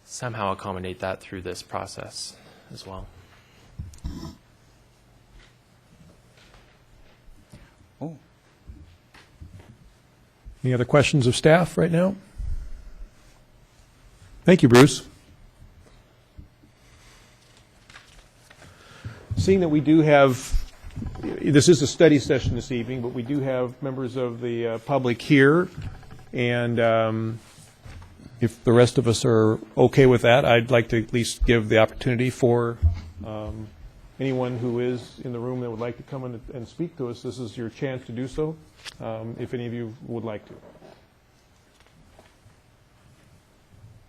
somehow accommodate that through this process as well. Any other questions of staff right now? Thank you, Bruce. Seeing that we do have, this is a study session this evening, but we do have members of the public here. And, If the rest of us are okay with that, I'd like to at least give the opportunity for anyone who is in the room that would like to come in and speak to us. This is your chance to do so, if any of you would like to.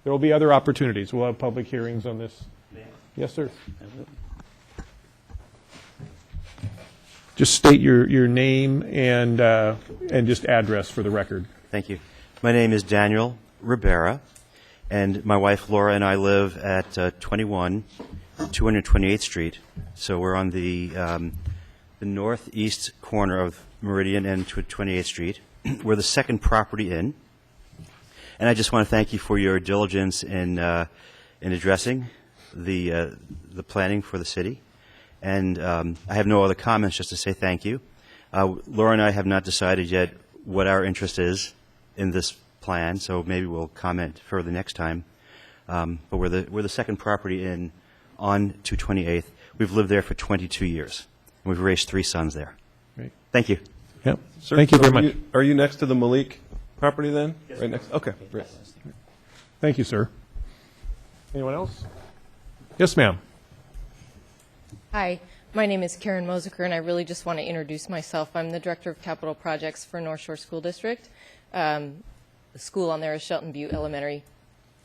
There will be other opportunities. We'll have public hearings on this. Yes, sir. Just state your name and just address for the record. Thank you. My name is Daniel Ribera, and my wife Laura and I live at 228th Street. So we're on the northeast corner of Meridian and 28th Street. We're the second property in, and I just want to thank you for your diligence in addressing the planning for the city. And I have no other comments, just to say thank you. Laura and I have not decided yet what our interest is in this plan, so maybe we'll comment further next time. But we're the second property in on 228th. We've lived there for 22 years, and we've raised 3 sons there. Great. Thank you. Yep. Sir, Thank you very are much. Are you next to the Malik property then? Yes. Right next? Okay, great. Thank you, sir. Anyone else? Yes, ma'am. Hi, my name is Karen Mosaker, and I really just want to introduce myself. I'm the Director of Capital Projects for North Shore School District. The school on there is Shelton Butte Elementary.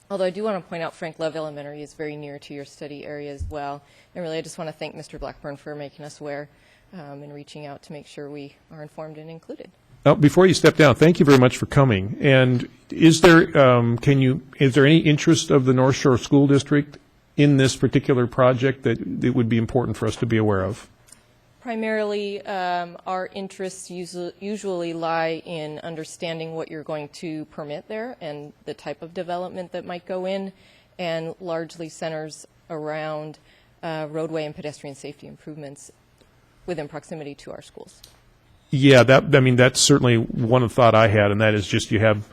Although I do want to point out Frank Love Elementary is very near to your study area as well. And really, I just want to thank Mr. Blackburn for making us aware and reaching out to make sure we are informed and included. Before you step down, thank you very much for coming. And is there any interest of the North Shore School District in this particular project that it would be important for us to be aware of? Primarily, our interests usually lie in understanding what you're going to permit there and the type of development that might go in, and largely centers around roadway and pedestrian safety improvements within proximity to our schools. Yeah, that's certainly one thought I had, and that is just you have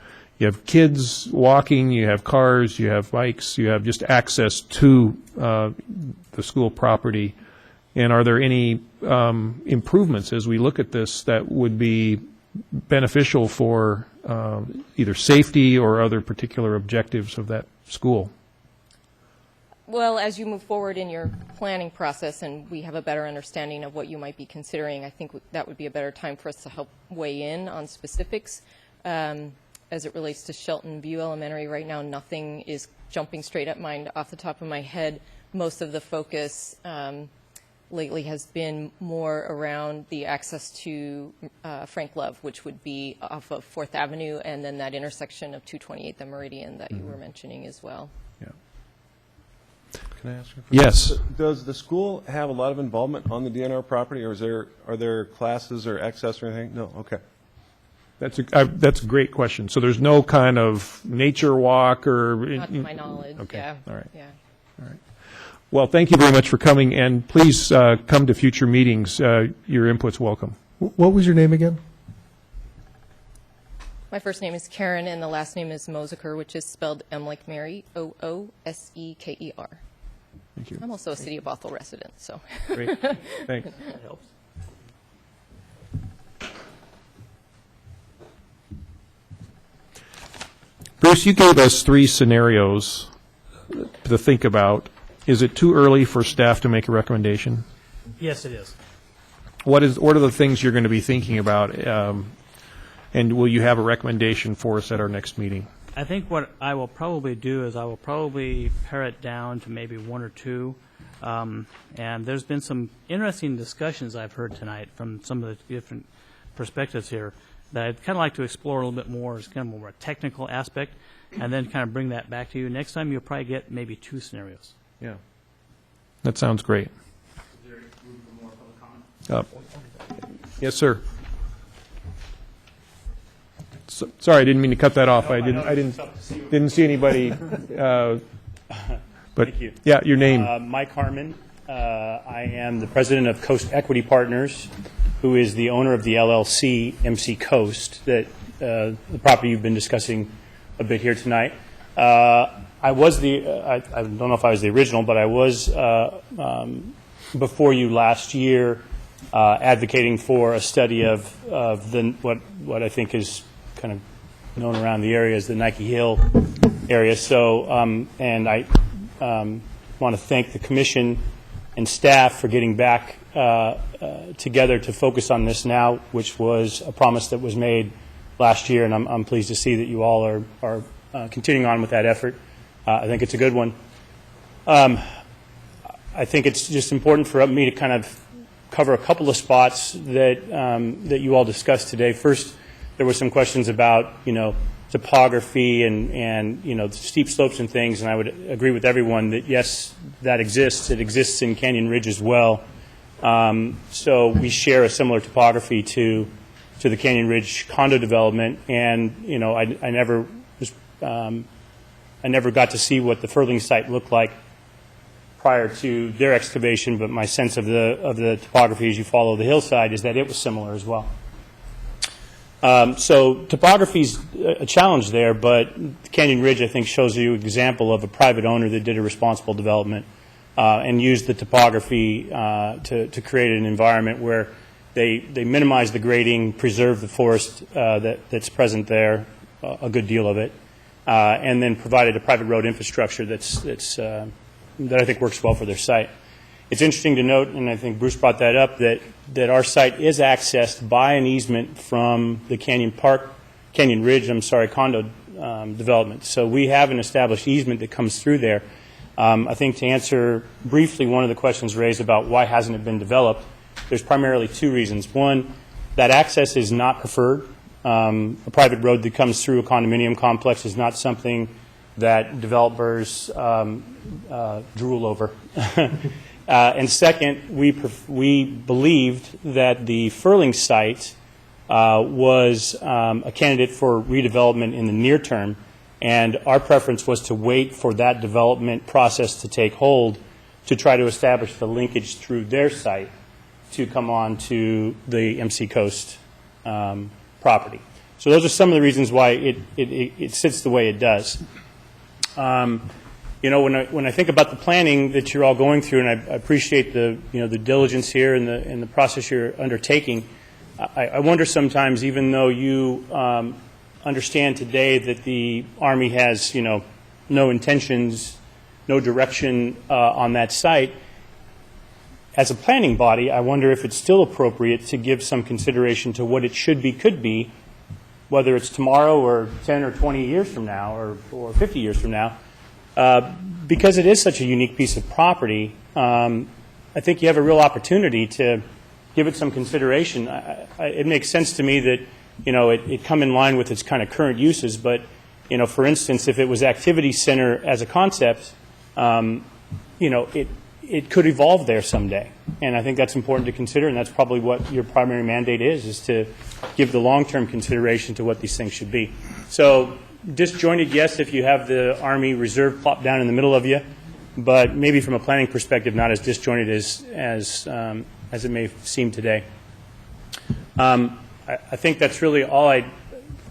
kids walking, you have cars, you have bikes, you have just access to the school property. And are there any improvements as we look at this that would be beneficial for either safety or other particular objectives of that school? Well, as you move forward in your planning process and we have a better understanding of what you might be considering, I think that would be a better time for us to help weigh in on specifics. As it relates to Shelton View Elementary, right now nothing is jumping straight at mind off the top of my head. Most of the focus lately has been more around the access to Frank Love, which would be off of 4th Avenue and then that intersection of 228th and Meridian that you were mentioning as well. Yeah. Can I ask you? Yes. Does the school have a lot of involvement on the DNR property, or are there classes or access or anything? No. Okay. That's a great question. So there's no kind of nature walk or... Not to my knowledge. Okay. Yeah. All right. Yeah. All right. Well, thank you very much for coming, and please come to future meetings. Your input's welcome. What was your name again? My first name is Karen, and the last name is Mosaker, which is spelled M like Mary, O-O-S-E-K-E-R. Thank you. I'm also a City of Bothell resident, so. Great. Thanks. That helps. Bruce, you gave us 3 scenarios to think about. Is it too early for staff to make a recommendation? Yes, it is. What are the things you're going to be thinking about, and will you have a recommendation for us at our next meeting? I think what I will probably do is I will probably pare it down to maybe 1 or 2. And there's been some interesting discussions I've heard tonight from some of the different perspectives here that I'd kind of like to explore a little bit more as kind of more a technical aspect, and then kind of bring that back to you. Next time you'll probably get maybe 2 scenarios. Yeah. That sounds great. Is there room for more public comment? Yes, sir. Sorry, I didn't mean to cut that off. I didn't see anybody. But Thank you. Yeah, your name. Mike Harmon. I am the president of Coast Equity Partners, who is the owner of the LLC MC Coast, that the property you've been discussing a bit here tonight. I was I don't know if I was the original, but I was before you last year advocating for a study of what I think is kind of known around the area as the Nike Hill area. So, and I want to thank the commission and staff for getting back together to focus on this now, which was a promise that was made last year, and I'm pleased to see that you all are continuing on with that effort. I think it's a good one. I think it's just important for me to kind of cover a couple of spots that that you all discussed today. First, there were some questions about, topography and the steep slopes and things, and I would agree with everyone that yes, that exists. It exists in Canyon Ridge as well. So we share a similar topography to the Canyon Ridge condo development, and I never got to see what the Furling site looked like prior to their excavation, but my sense of the topography as you follow the hillside is that it was similar as well. So topography's a challenge there, but Canyon Ridge, I think, shows you an example of a private owner that did a responsible development and used the topography to create an environment where they minimize the grading, preserve the forest that's present there, a good deal of it, and then provided a private road infrastructure that I think works well for their site. It's interesting to note, and I think Bruce brought that up, that our site is accessed by an easement from the Canyon Ridge condo development. So we have an established easement that comes through there. I think to answer briefly one of the questions raised about why hasn't it been developed, there's primarily two reasons. One, that access is not preferred. A private road that comes through a condominium complex is not something that developers drool over. And second, we believed that the Furling site was a candidate for redevelopment in the near term, and our preference was to wait for that development process to take hold to try to establish the linkage through their site to come on to the MC Coast property. So those are some of the reasons why it sits the way it does. When I think about the planning that you're all going through, and I appreciate the diligence here and the process you're undertaking, I wonder sometimes, even though you understand today that the Army has no intentions, no direction on that site, as a planning body, I wonder if it's still appropriate to give some consideration to what it should be, could be, whether it's tomorrow or 10 or 20 years from now or 50 years from now. Because it is such a unique piece of property, I think you have a real opportunity to give it some consideration. It makes sense to me that it come in line with its kind of current uses, but for instance, if it was activity center as a concept, it could evolve there someday, and I think that's important to consider, and that's probably what your primary mandate is to give the long-term consideration to what these things should be. So disjointed, yes, if you have the Army Reserve plopped down in the middle of you, but maybe from a planning perspective, not as disjointed as it may seem today. I think that's really all I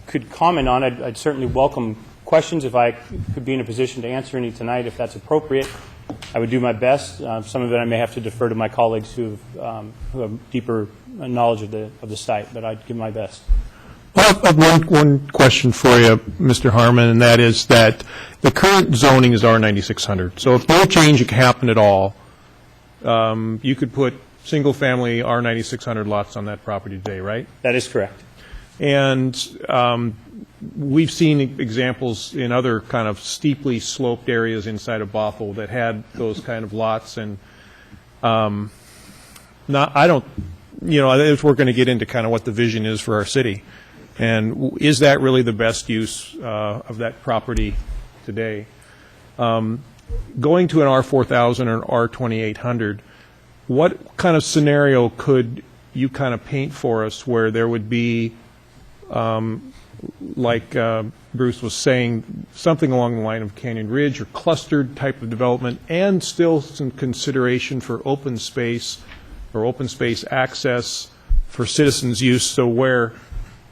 could comment on. I'd certainly welcome questions if I could be in a position to answer any tonight, if that's appropriate. I would do my best. Some of it I may have to defer to my colleagues who have deeper knowledge of the site, but I'd give my best. Well, I have one question for you, Mr. Harmon, and that is that the current zoning is R9600. So if no change can happen at all, you could put single-family R9600 lots on that property today, right? That is correct. And we've seen examples in other kind of steeply sloped areas inside of Bothell that had those kind of lots, and we're going to get into kind of what the vision is for our city. And is that really the best use of that property today? Going to an R4000 or an R2800, what kind of scenario could you kind of paint for us where there would be, like Bruce was saying, something along the line of Canyon Ridge or clustered type of development, and still some consideration for open space or open space access for citizens' use, so where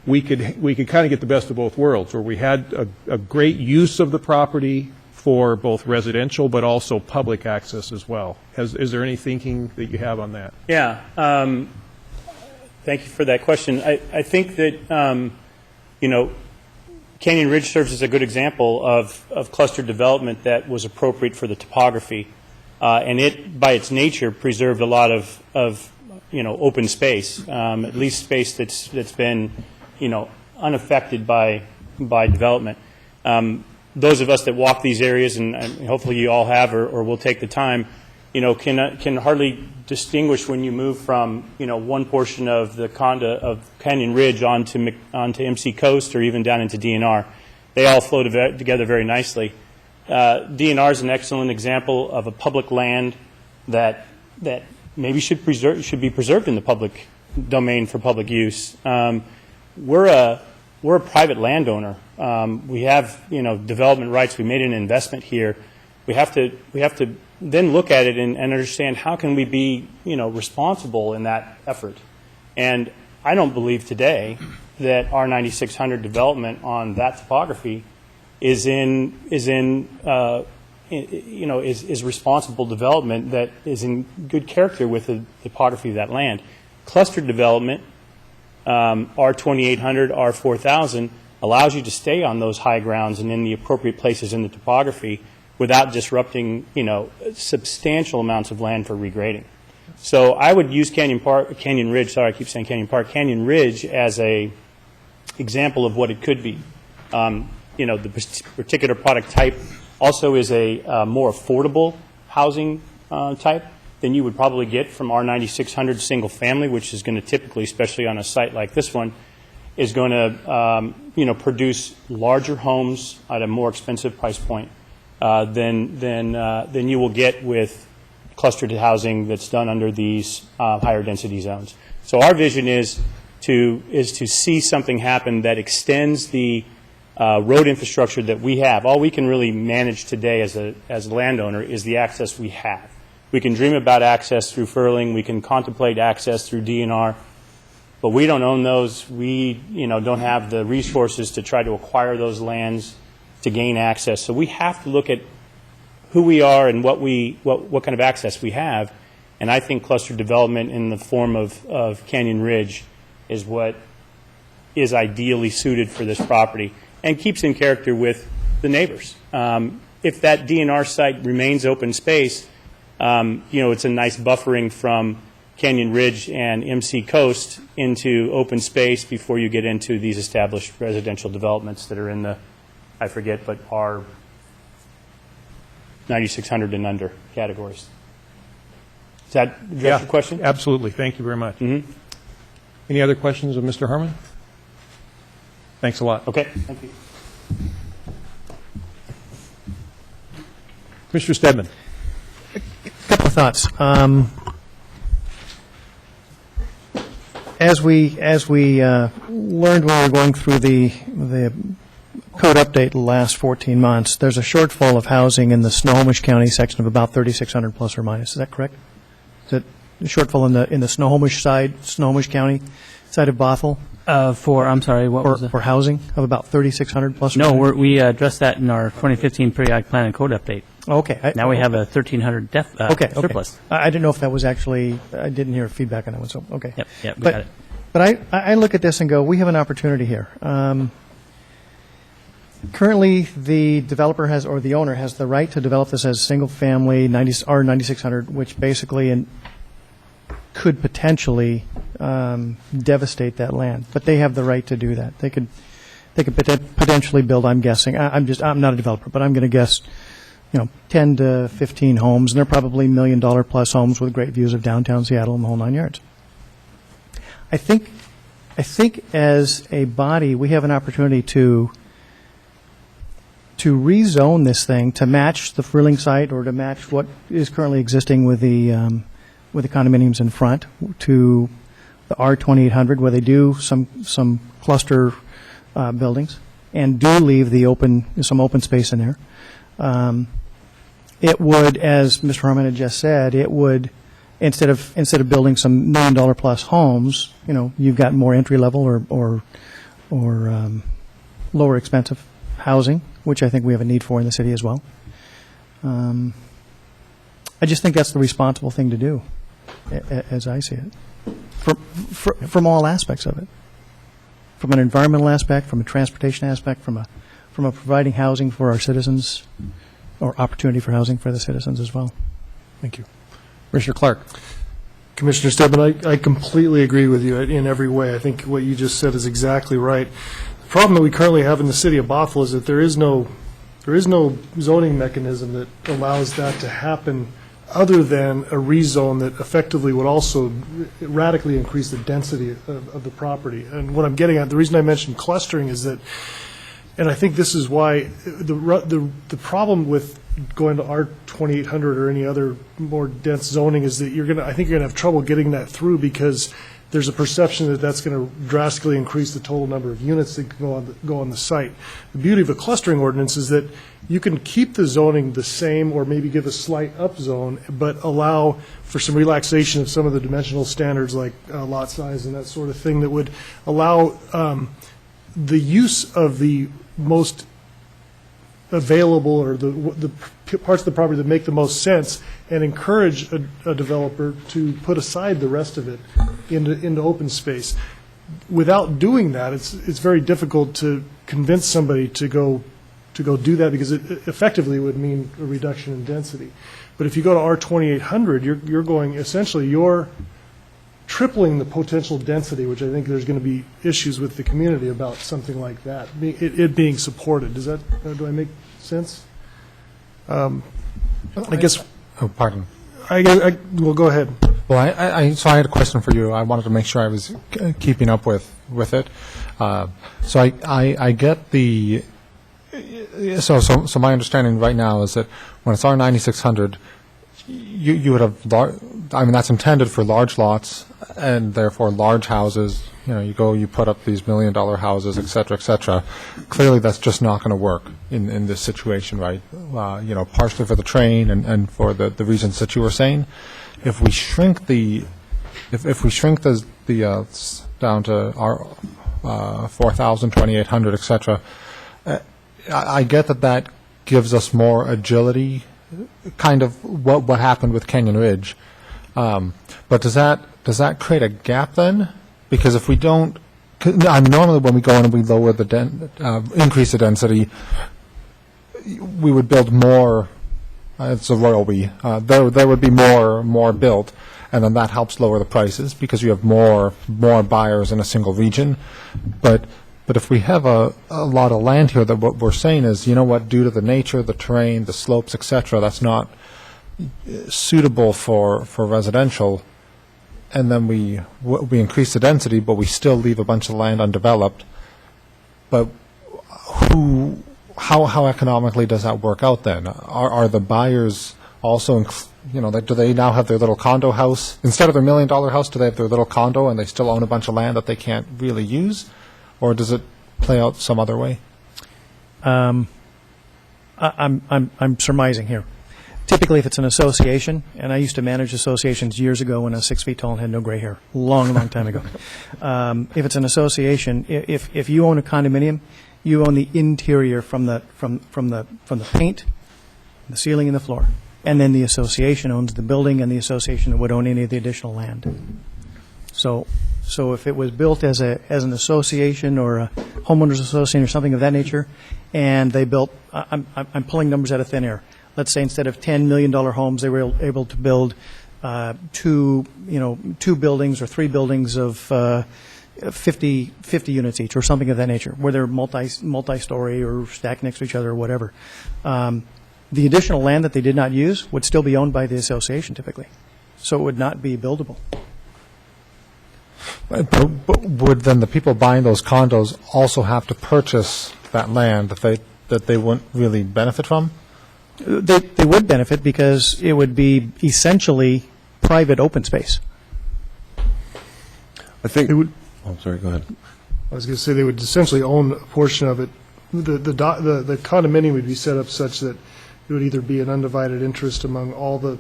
we could kind of get the best of both worlds, where we had a great use of the property for both residential but also public access as well. Is there any thinking that you have on that? Yeah. Thank you for that question. I think that, Canyon Ridge serves as a good example of clustered development that was appropriate for the topography. And it, by its nature, preserved a lot of open space, at least space that's been, unaffected by development. Those of us that walk these areas, and hopefully you all have or will take the time, can hardly distinguish when you move from, one portion of the of Canyon Ridge onto MC Coast or even down into DNR. They all flow together very nicely. DNR is an excellent example of a public land that maybe should be preserved in the public domain for public use. We're a private landowner. We have development rights. We made an investment here. We have to then look at it and understand how can we be responsible in that effort. And I don't believe today that our 9600 development on that topography is responsible development that is in good character with the topography of that land. Clustered development, R2800, R4000, allows you to stay on those high grounds and in the appropriate places in the topography without disrupting, substantial amounts of land for regrading. So I would use Canyon Ridge, sorry, I keep saying Canyon Park, Canyon Ridge as a example of what it could be. The particular product type also is a more affordable housing type than you would probably get from our 9600 single family, which is going to typically, especially on a site like this one, is going to produce larger homes at a more expensive price point than you will get with clustered housing that's done under these higher density zones. So our vision is to see something happen that extends the road infrastructure that we have. All we can really manage today as a landowner is the access we have. We can dream about access through Furling. We can contemplate access through DNR. But we don't own those. We don't have the resources to try to acquire those lands to gain access. So we have to look at who we are and what kind of access we have. And I think cluster development in the form of Canyon Ridge is what is ideally suited for this property and keeps in character with the neighbors. If that DNR site remains open space, it's a nice buffering from Canyon Ridge and MC Coast into open space before you get into these established residential developments that are in the, I forget, but are 9600 and under categories. Does that address your question? Absolutely. Thank you very much. Any other questions of Mr. Harmon? Thanks a lot. Okay, thank you. Mr. Stedman. Couple of thoughts. As we learned when we were going through the code update the last 14 months, there's a shortfall of housing in the Snohomish County section of about 3,600 plus or minus. Is that correct? Is it a shortfall in the Snohomish County side of Bothell? I'm sorry, what was it? For housing of about 3,600 plus or No, minus? we addressed that in our 2015 periodic plan and code update. Okay. Now we have a 1,300 surplus. I didn't know if that was actually, I didn't hear feedback on that one, so, okay. Yep, we got it. But I look at this and go, we have an opportunity here. Currently, the developer has, or the owner has the right to develop this as single-family R9600, which basically could potentially devastate that land. But they have the right to do that. They could potentially build, I'm guessing, I'm not a developer, but I'm going to guess, 10 to 15 homes, and they're probably $1 million plus homes with great views of downtown Seattle and the whole 9 yards. I think as a body, we have an opportunity to rezone this thing to match the Furling site or to match what is currently existing with the condominiums in front to the R2800, where they do some cluster buildings and do leave some open space in there. It would, as Mr. Harmon had just said, it would, instead of building some $1 million plus homes, you've got more entry level or lower expensive housing, which I think we have a need for in the city as well. I just think that's the responsible thing to do, as I see it, from all aspects of it. from an environmental aspect, from a transportation aspect, from a providing housing for our citizens, or opportunity for housing for the citizens as well. Thank you. Commissioner Clark. Commissioner Stebbin, I completely agree with you in every way. I think what you just said is exactly right. The problem that we currently have in the city of Bothell is that there is no zoning mechanism that allows that to happen other than a rezone that effectively would also radically increase the density of the property. And what I'm getting at, the reason I mentioned clustering is that, and I think this is why the problem with going to R2800 or any other more dense zoning is that I think you're going to have trouble getting that through, because there's a perception that that's going to drastically increase the total number of units that can go on the site. The beauty of a clustering ordinance is that you can keep the zoning the same, or maybe give a slight up zone, but allow for some relaxation of some of the dimensional standards like lot size and that sort of thing that would allow the use of the most available, or the parts of the property that make the most sense, and encourage a developer to put aside the rest of it into open space. Without doing that, it's very difficult to convince somebody to go do that, because it effectively would mean a reduction in density. But if you go to R2800, you're tripling the potential density, which I think there's going to be issues with the community about something like that, it being supported. Do I make sense? I guess. Oh, pardon. Well, go ahead. Well, so I had a question for you. I wanted to make sure I was keeping up with it. So I get the. So my understanding right now is that when it's R9600, you would have. That's intended for large lots and therefore large houses. You put up these $1 million houses, et cetera. Clearly, that's just not going to work in this situation, right? Partially for the train and for the reasons that you were saying. If we shrink the down to our 4,000, 2,800, et cetera, I get that gives us more agility, kind of what happened with Canyon Ridge. But does that create a gap then? Because if we don't, normally when we go in and we lower increase the density, we would build more. It's a royal we. There would be more built, and then that helps lower the prices because you have more buyers in a single region. But if we have a lot of land here, that what we're saying is, due to the nature, the terrain, the slopes, etc., that's not suitable for residential. And then we increase the density, but we still leave a bunch of land undeveloped. But how economically does that work out then? Are the buyers also, do they now have their little condo house? Instead of their $1 million house, do they have their little condo and they still own a bunch of land that they can't really use? Or does it play out some other way? I'm surmising here. Typically, if it's an association, and I used to manage associations years ago when I was 6 feet tall and had no gray hair, long time ago. If it's an association, if you own a condominium, you own the interior from the paint, the ceiling, and the floor, and then the association owns the building, and the association would own any of the additional land. So if it was built as an association or a homeowners association or something of that nature, and they built, I'm pulling numbers out of thin air. Let's say instead of $10 million homes, they were able to build two buildings or three buildings of 50 units each or something of that nature, where they're multi-story or stacked next to each other or whatever. The additional land that they did not use would still be owned by the association typically, so it would not be buildable. But would then the people buying those condos also have to purchase that land that they wouldn't really benefit from? They would benefit because it would be essentially private open space. I think it would. Oh, sorry. Go ahead. I was going to say they would essentially own a portion of it. The condominium would be set up such that it would either be an undivided interest among all the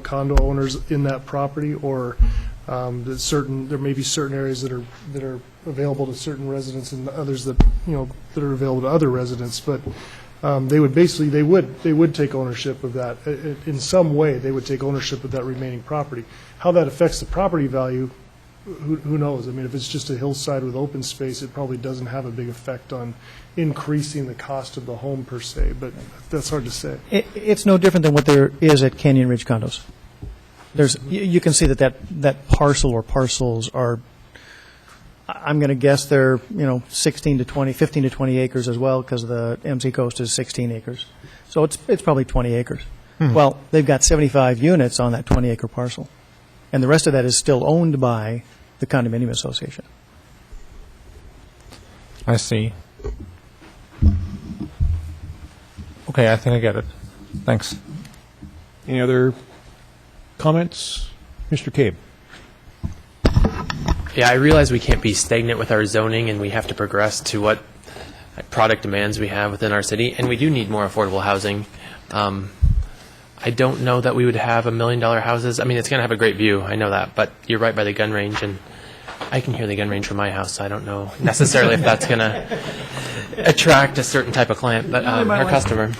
condo owners in that property, or there may be certain areas that are available to certain residents and others that that are available to other residents. But they would take ownership of that in some way. They would take ownership of that remaining property. How that affects the property value, who knows? I mean, if it's just a hillside with open space, it probably doesn't have a big effect on increasing the cost of the home per se, but that's hard to say. It's no different than what there is at Canyon Ridge condos. You can see that parcel or parcels are, I'm going to guess they're, 15 to 20 acres as well, because the MC Coast is 16 acres. So it's probably 20 acres. Well, they've got 75 units on that 20-acre parcel, and the rest of that is still owned by the condominium association. I see. Okay, I think I get it. Thanks. Any other comments? Mr. Cabe? Yeah, I realize we can't be stagnant with our zoning, and we have to progress to what product demands we have within our city, and we do need more affordable housing. I don't know that we would have $1 million houses. I mean, it's going to have a great view, I know that, but you're right by the gun range, and I can hear the gun range from my house, so I don't know necessarily if that's going to attract a certain type of client, but our customer.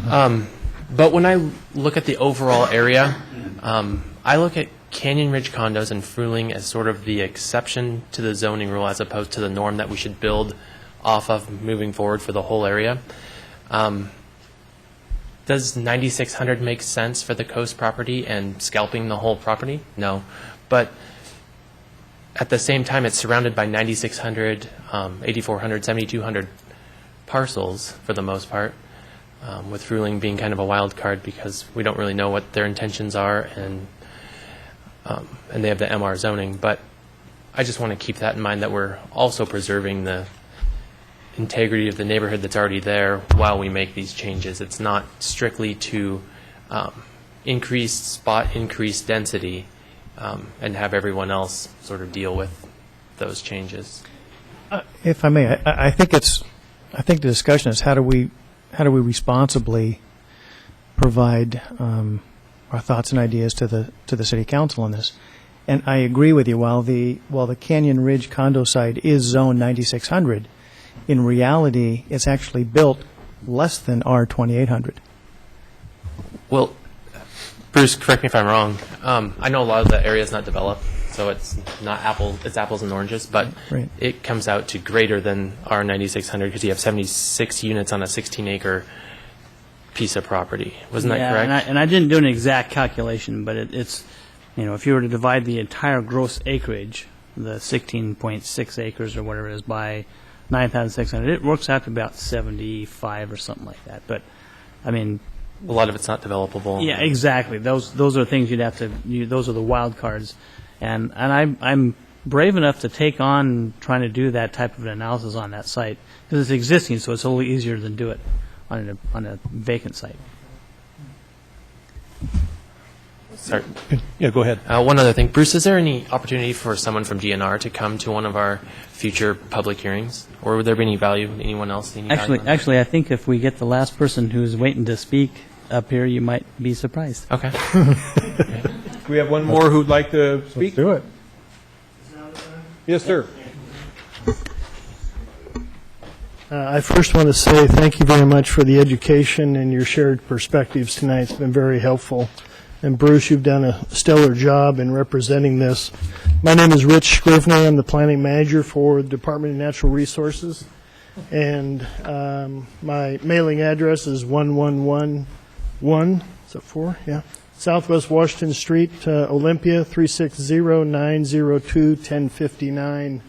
But when I look at the overall area, I look at Canyon Ridge condos and Fruling as sort of the exception to the zoning rule as opposed to the norm that we should build off of moving forward for the whole area. Does 9600 make sense for the coast property and scalping the whole property? No. But at the same time, it's surrounded by 9600, 8400, 7200 parcels for the most part, with Fruling being kind of a wild card because we don't really know what their intentions are, and they have the MR zoning. But I just want to keep that in mind, that we're also preserving the integrity of the neighborhood that's already there while we make these changes. It's not strictly to increase density and have everyone else sort of deal with those changes. If I may, I think the discussion is how do we responsibly provide our thoughts and ideas to the city council on this. And I agree with you. While the Canyon Ridge condo site is zone 9600, in reality, it's actually built less than R 2800. Well, Bruce, correct me if I'm wrong. I know a lot of the area is not developed, so it's not it's apples and oranges, but Right. It comes out to greater than R 9600 because you have 76 units on a 16-acre piece of property. Wasn't that correct? And I didn't do an exact calculation, but it's, if you were to divide the entire gross acreage, the 16.6 acres or whatever it is, by 9,600, it works out to about 75 or something like that. But, I mean, A lot of it's not developable. yeah, exactly. Those are things you'd have to. Those are the wild cards, and I'm brave enough to take on trying to do that type of an analysis on that site because it's existing, so it's a little easier than do it on a vacant site. Sorry. Yeah, go ahead. One other thing, Bruce, is there any opportunity for someone from DNR to come to one of our future public hearings, or would there be any value? Anyone else? Any value on that? Actually, I think if we get the last person who's waiting to speak up here, you might be surprised. Okay. We have one more who'd like to speak. Let's do it. Yes, sir. I first want to say thank you very much for the education and your shared perspectives tonight. It's been very helpful. And Bruce, you've done a stellar job in representing this. My name is Rich Scrivener. I'm the planning manager for the Department of Natural Resources. And my mailing address is 1111, is that 4? Yeah. Southwest Washington Street, Olympia, 360-902-1059.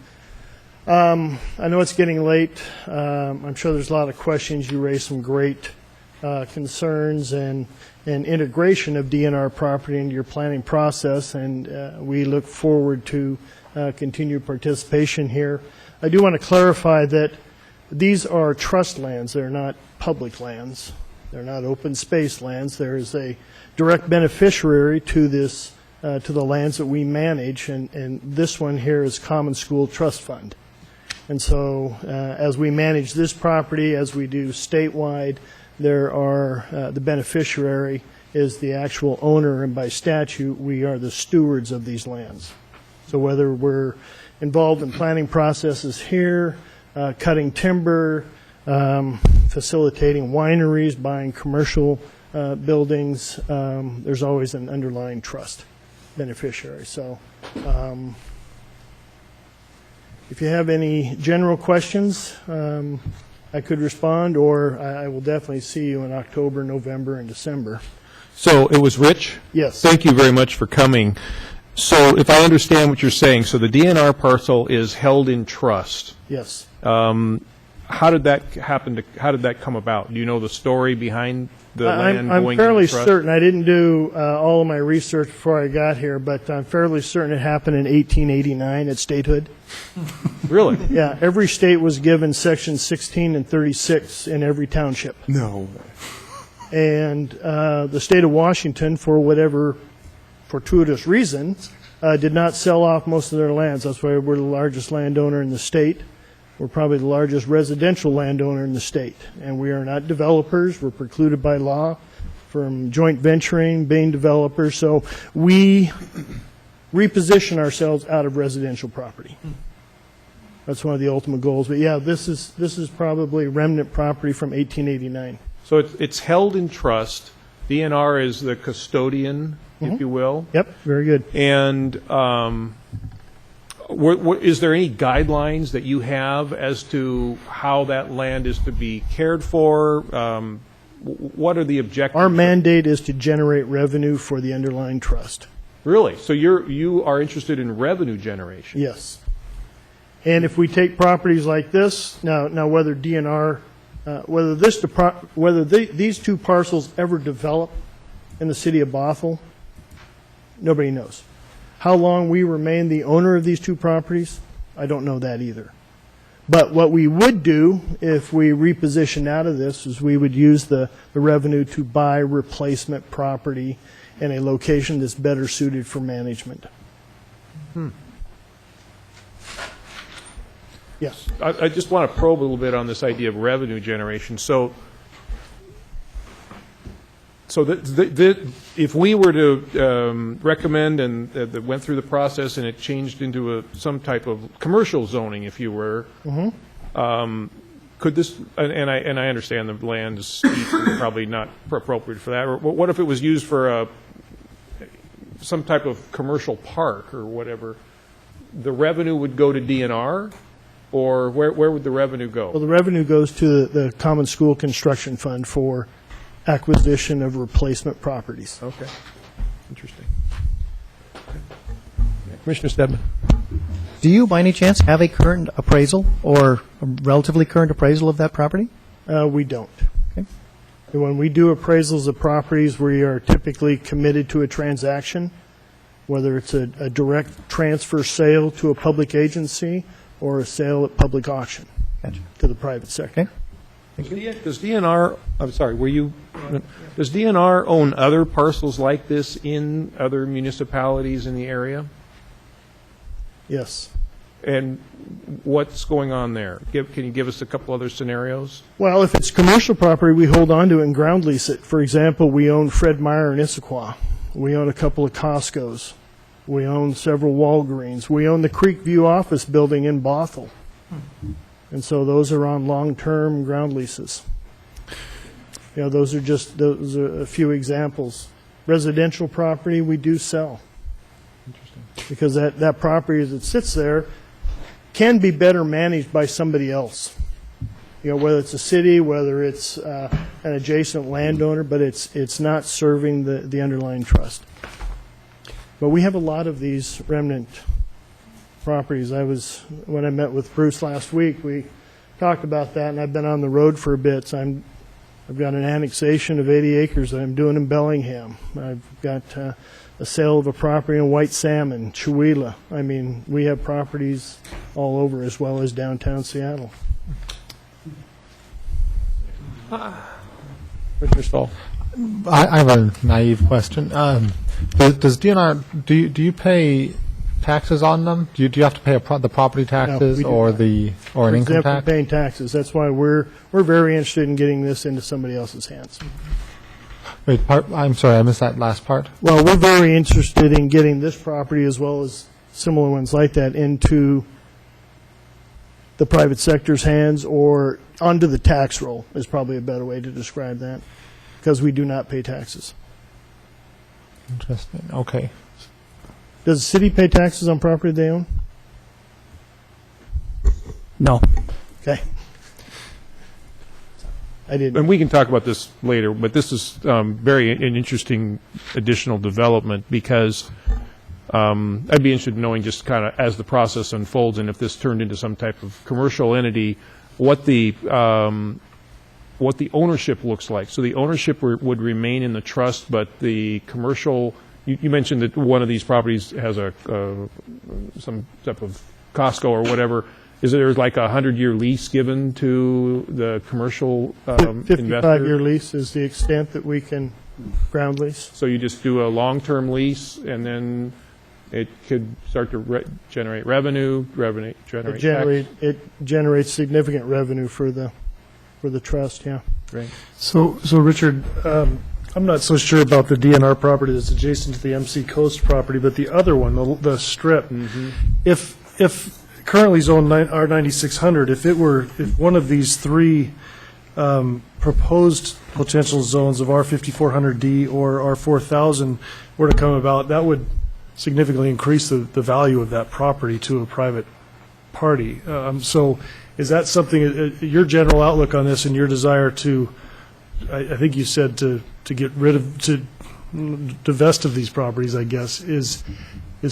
I know it's getting late. I'm sure there's a lot of questions. You raised some great concerns and integration of DNR property into your planning process, and we look forward to continued participation here. I do want to clarify that these are trust lands. They're not public lands. They're not open space lands. There is a direct beneficiary to this, to the lands that we manage, and this one here is Common School Trust Fund. And so as we manage this property, as we do statewide, there are, the beneficiary is the actual owner, and by statute, we are the stewards of these lands. So whether we're involved in planning processes here, cutting timber, facilitating wineries, buying commercial there's always an underlying trust beneficiary. So if you have any general questions, I could respond, or I will definitely see you in October, November, and December. So it was Rich? Yes. Thank you very much for coming. So if I understand what you're saying, so the DNR parcel is held in trust. Yes. How did that happen? How did that come about? Do you know the story behind the land I'm going fairly into trust? certain. I didn't do all of my research before I got here, but I'm fairly certain it happened in 1889 at statehood. Really? Yeah, every state was given Section 16 and 36 in every township. No. And the state of Washington, for whatever fortuitous reason, did not sell off most of their lands. That's why we're the largest landowner in the state. We're probably the largest residential landowner in the state. And we are not developers. We're precluded by law from joint venturing, being developers. So we reposition ourselves out of residential property. That's one of the ultimate goals. But yeah, this is probably remnant property from 1889. So it's held in trust. DNR is the custodian, if you will. Yep, very good. And is there any guidelines that you have as to how that land is to be cared for? What are the objectives? Our mandate is to generate revenue for the underlying trust. Really? So you are interested in revenue generation? Yes. And if we take properties like this, now whether DNR, whether these two parcels ever develop in the city of Bothell, nobody knows. How long we remain the owner of these two properties, I don't know that either. But what we would do if we reposition out of this is we would use the revenue to buy replacement property in a location that's better suited for management. Yes. I just want to probe a little bit on this idea of revenue generation. So if we were to recommend and that went through the process and it changed into some type of commercial zoning, if you were, could this? And I understand the land is steep and probably not appropriate for that. Or what if it was used for some type of commercial park or whatever? The revenue would go to DNR, or where would the revenue go? Well, the revenue goes to the Common School Construction Fund for acquisition of replacement properties. Okay. Interesting. Commissioner Stedman. Do you, by any chance, have a current appraisal or a relatively current appraisal of that property? We don't. Okay. And when we do appraisals of properties, we are typically committed to a transaction, whether it's a direct transfer sale to a public agency or a sale at public auction to the private sector. Okay. Does DNR, I'm sorry, does DNR own other parcels like this in other municipalities in the area? Yes. And what's going on there? Can you give us a couple other scenarios? Well, if it's commercial property, we hold on to it and ground lease it. For example, we own Fred Meyer in Issaquah. We own a couple of Costco's. We own several Walgreens. We own the Creekview office building in Bothell. And so those are on long-term ground leases. You know, those are a few examples. Residential property, we do sell. Interesting. Because that property as it sits there can be better managed by somebody else. You know, whether it's a city, whether it's an adjacent landowner, but it's not serving the underlying trust. But we have a lot of these remnant properties. When I met with Bruce last week, we talked about that, and I've been on the road for a bit. So I've got an annexation of 80 acres that I'm doing in Bellingham. I've got a sale of a property in White Salmon, Chewelah. I mean, we have properties all over, as well as downtown Seattle. Commissioner Stahl. I have a naive question. Does DNR, do you pay taxes on them? Do you have to pay the property taxes we do or not. an income Exempt from tax? paying taxes. That's why we're very interested in getting this into somebody else's hands. Wait, I'm sorry, I missed that last part. Well, we're very interested in getting this property as well as similar ones like that into the private sector's hands or onto the tax roll is probably a better way to describe that, because we do not pay taxes. Interesting. Okay. Does the city pay taxes on property they own? No. Okay. I didn't. And we can talk about this later, but this is very an interesting additional development because I'd be interested in knowing just kind of as the process unfolds and if this turned into some type of commercial entity, what the ownership looks like. So the ownership would remain in the trust, but the commercial, you mentioned that one of these properties has some type of Costco or whatever. Is there like a 100-year lease given to the commercial investor? 55-year lease is the extent that we can ground lease. So you just do a long-term lease, and then it could start to generate revenue, generate tax? It generates significant revenue for the trust, yeah. Right. So Richard, I'm not so sure about the DNR property that's adjacent to the MC Coast property, but the other one, the strip, if currently zoned R9600, if one of these three proposed potential zones of R5400D or R4000 were to come about, that would significantly increase the value of that property to a private party. So is that something, your general outlook on this and your desire to, I think you said to get rid of, to divest of these properties, I guess, is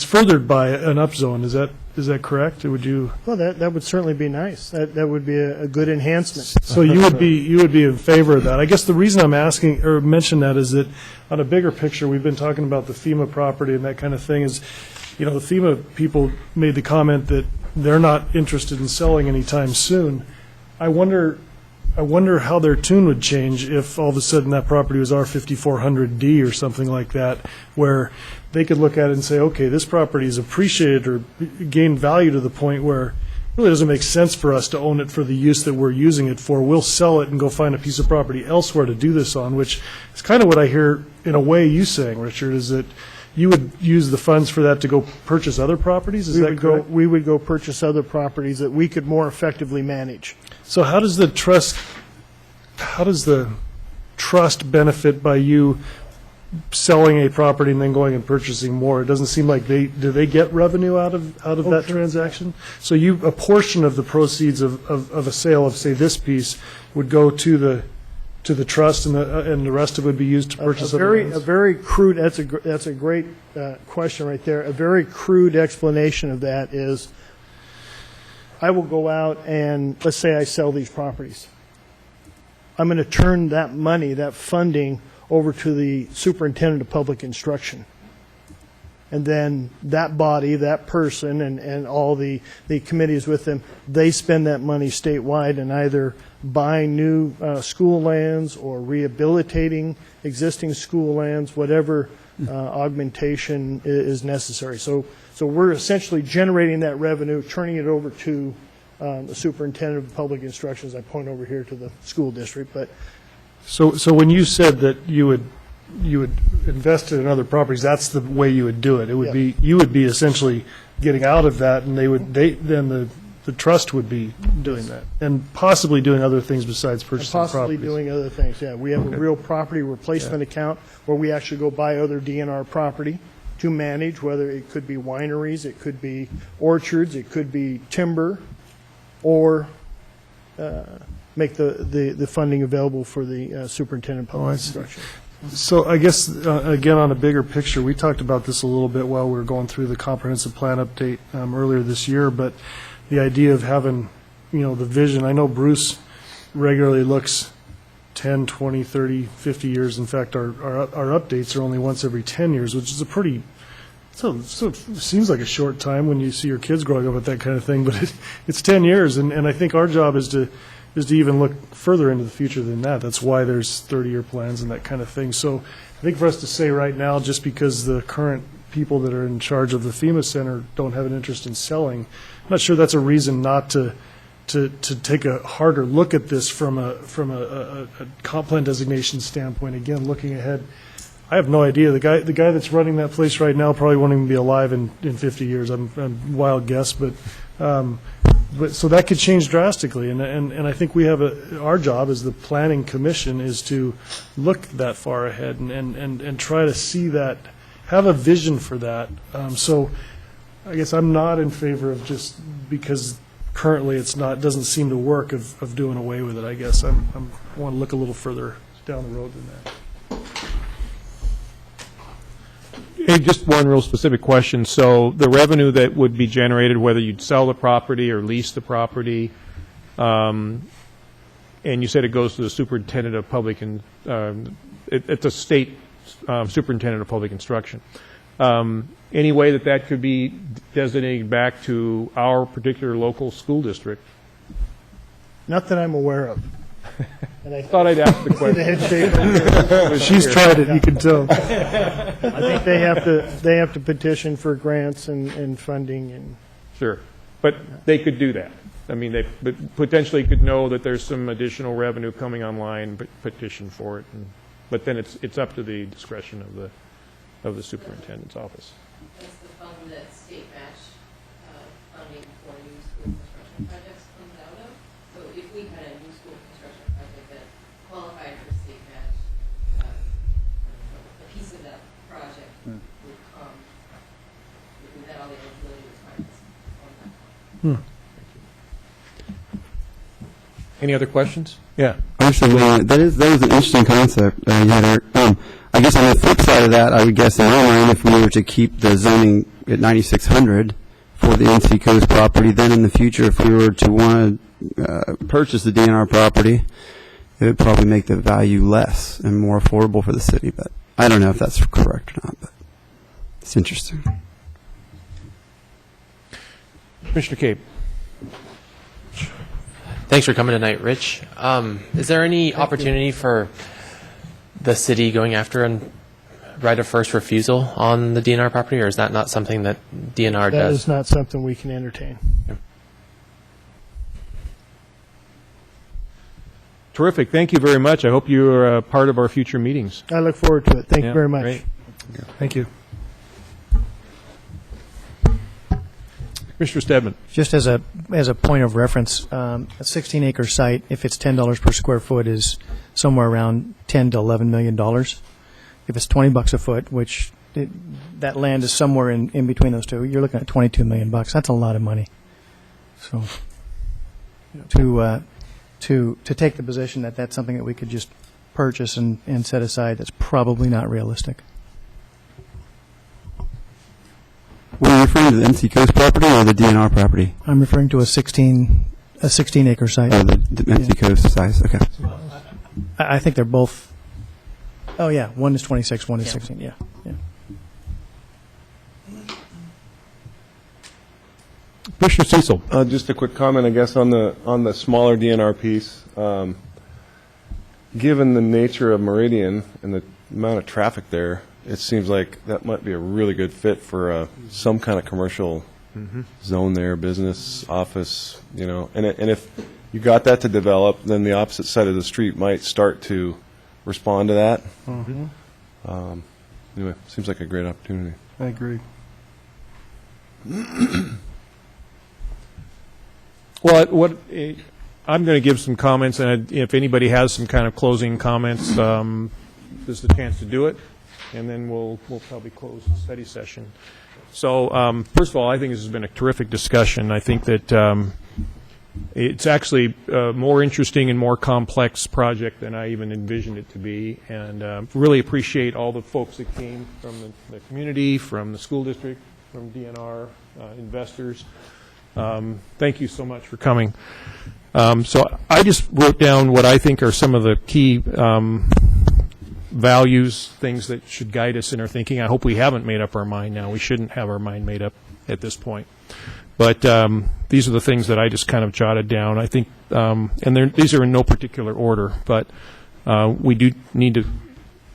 furthered by an upzone. Is that correct? Would you? Well, that would certainly be nice. That would be a good enhancement. So you would be in favor of that. I guess the reason I'm asking or mention that is that on a bigger picture, we've been talking about the FEMA property and that kind of thing. Is, the FEMA people made the comment that they're not interested in selling anytime soon. I wonder how their tune would change if all of a sudden that property was R5400D or something like that, where they could look at it and say, okay, this property is appreciated or gained value to the point where it really doesn't make sense for us to own it for the use that we're using it for. We'll sell it and go find a piece of property elsewhere to do this on, which is kind of what I hear in a way you saying, Richard, is that you would use the funds for that to go purchase other properties? Is that correct? We would go purchase other properties that we could more effectively manage. So how does the trust benefit by you selling a property and then going and purchasing more? It doesn't seem like do they get revenue out of that transaction? So a portion of the proceeds of a sale of, say, this piece would go to the trust, and the rest of it would be used to purchase other ones? A very crude, that's a great question right there. A very crude explanation of that is, I will go out and, let's say I sell these properties. I'm going to turn that money, that funding, over to the superintendent of public instruction. And then that body, that person, and all the committees with them, they spend that money statewide and either buying new school lands or rehabilitating existing school lands, whatever augmentation is necessary. So we're essentially generating that revenue, turning it over to the superintendent of public instruction, as I point over here to the school district. But so when you said that you would invest it in other properties, that's the way you would do it. It would be, you would be essentially getting out of that, and then the trust would be doing that, and possibly doing other things besides purchasing properties. Possibly doing other things, yeah. We have a real property replacement account where we actually go buy other DNR property to manage, whether it could be wineries, it could be orchards, it could be timber, or make the funding available for the superintendent of public instruction. So I guess, again, on a bigger picture, we talked about this a little bit while we were going through the comprehensive plan update earlier this year, but the idea of having, the vision. I know Bruce regularly looks 10, 20, 30, 50 years. In fact, our updates are only once every 10 years, which is so it seems like a short time when you see your kids growing up with that kind of thing, but it's 10 years, and I think our job is to even look further into the future than that. That's why there's 30-year plans and that kind of thing. So I think for us to say right now, just because the current people that are in charge of the FEMA Center don't have an interest in selling, I'm not sure that's a reason not to take a harder look at this from a comp plan designation standpoint. Again, looking ahead, I have no idea. The guy that's running that place right now probably won't even be alive in 50 years. I'm wild guess, but so that could change drastically, and I think we have our job as the planning commission is to look that far ahead and try to see that, have a vision for that. So I guess I'm not in favor of just because currently it's not, doesn't seem to work of doing away with it, I guess. I want to look a little further down the road than that. Hey, just one real specific question. So the revenue that would be generated, whether you'd sell the property or lease the property, and you said it goes to the superintendent of public, and it's a state superintendent of public instruction. Any way that that could be designated back to our particular local school district? Not that I'm aware of. And I Thought I'd ask the question. She's tried it, you can tell. I think they have to petition for grants and funding and. Sure. But they could do that. I mean, they potentially could know that there's some additional revenue coming online, but petition for it. But then it's up to the discretion of the superintendent's office. That's the fund that state match funding for new school construction projects comes out of. So if we had a new school construction project that qualified for state match, a piece of that project would come, we met all the eligibility requirements on that. Any other questions? Yeah. Actually, that was an interesting concept. I guess on the flip side of that, I would guess in my mind, if we were to keep the zoning at 9600 for the NC Coast property, then in the future, if we were to want to purchase the DNR property, it would probably make the value less and more affordable for the city. But I don't know if that's correct or not, but it's interesting. Commissioner Cape. Thanks for coming tonight, Rich. Is there any opportunity for the city going after and right of first refusal on the DNR property, or is that not something that DNR That does? is not something we can entertain. Terrific. Thank you very much. I hope you are a part of our future meetings. I look forward to it. Thank you Yeah, very much. great. Thank you. Commissioner Stedman. Just as a point of reference, a 16-acre site, if it's $10 per square foot, is somewhere around $10 to $11 million. If it's $20 a foot, which that land is somewhere in between those two, you're looking at $22 million. That's a lot of money. So to take the position that that's something that we could just purchase and set aside, that's probably not realistic. Were you referring to the NC Coast property or the DNR property? I'm referring to a 16-acre site. Oh, the NC Coast size. Okay. I think they're both. Oh yeah, one is 26, one is 16. Yeah. Commissioner Cecil. Just a quick comment, I guess, on the smaller DNR piece. Given the nature of Meridian and the amount of traffic there, it seems like that might be a really good fit for some kind of commercial zone there, business, office, And if you got that to develop, then the opposite side of the street might start to respond to that. Anyway, seems like a great opportunity. I agree. Well, I'm going to give some comments, and if anybody has some kind of closing comments, this is the chance to do it, and then we'll probably close the study session. So, first of all, I think this has been a terrific discussion. I think that it's actually a more interesting and more complex project than I even envisioned it to be, and really appreciate all the folks that came from the community, from the school district, from DNR, investors. Thank you so much for coming. So I just wrote down what I think are some of the key values, things that should guide us in our thinking. I hope we haven't made up our mind now. We shouldn't have our mind made up at this point. But these are the things that I just kind of jotted down. I think, and these are in no particular order, but we do need to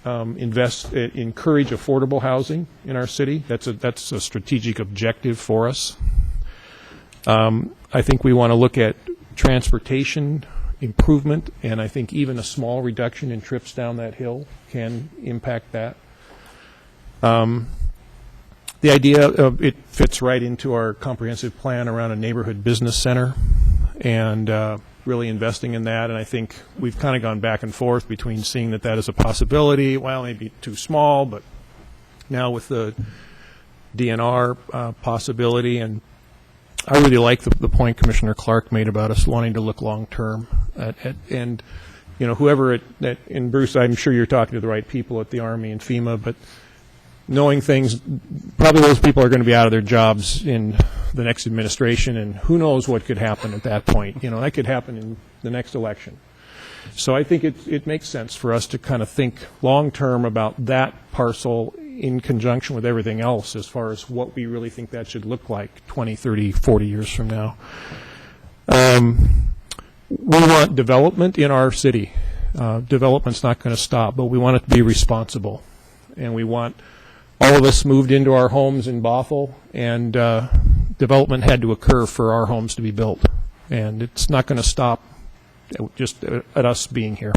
encourage affordable housing in our city. That's a strategic objective for us. I think we want to look at transportation improvement, and I think even a small reduction in trips down that hill can impact that. The idea of it fits right into our comprehensive plan around a neighborhood business center and really investing in that. And I think we've kind of gone back and forth between seeing that is a possibility, well, maybe too small, but now with the DNR possibility and I really like the point Commissioner Clark made about us wanting to look long-term. And, you know, whoever and Bruce, I'm sure you're talking to the right people at the Army and FEMA, but knowing things, probably those people are going to be out of their jobs in the next administration, and who knows what could happen at that point. You know, that could happen in the next election. So I think it makes sense for us to kind of think long-term about that parcel in conjunction with everything else as far as what we really think that should look like 20, 30, 40 years from now. We want development in our city. Development's not going to stop, but we want it to be responsible. And we want all of us moved into our homes in Bothell, and development had to occur for our homes to be built. And it's not going to stop just at us being here.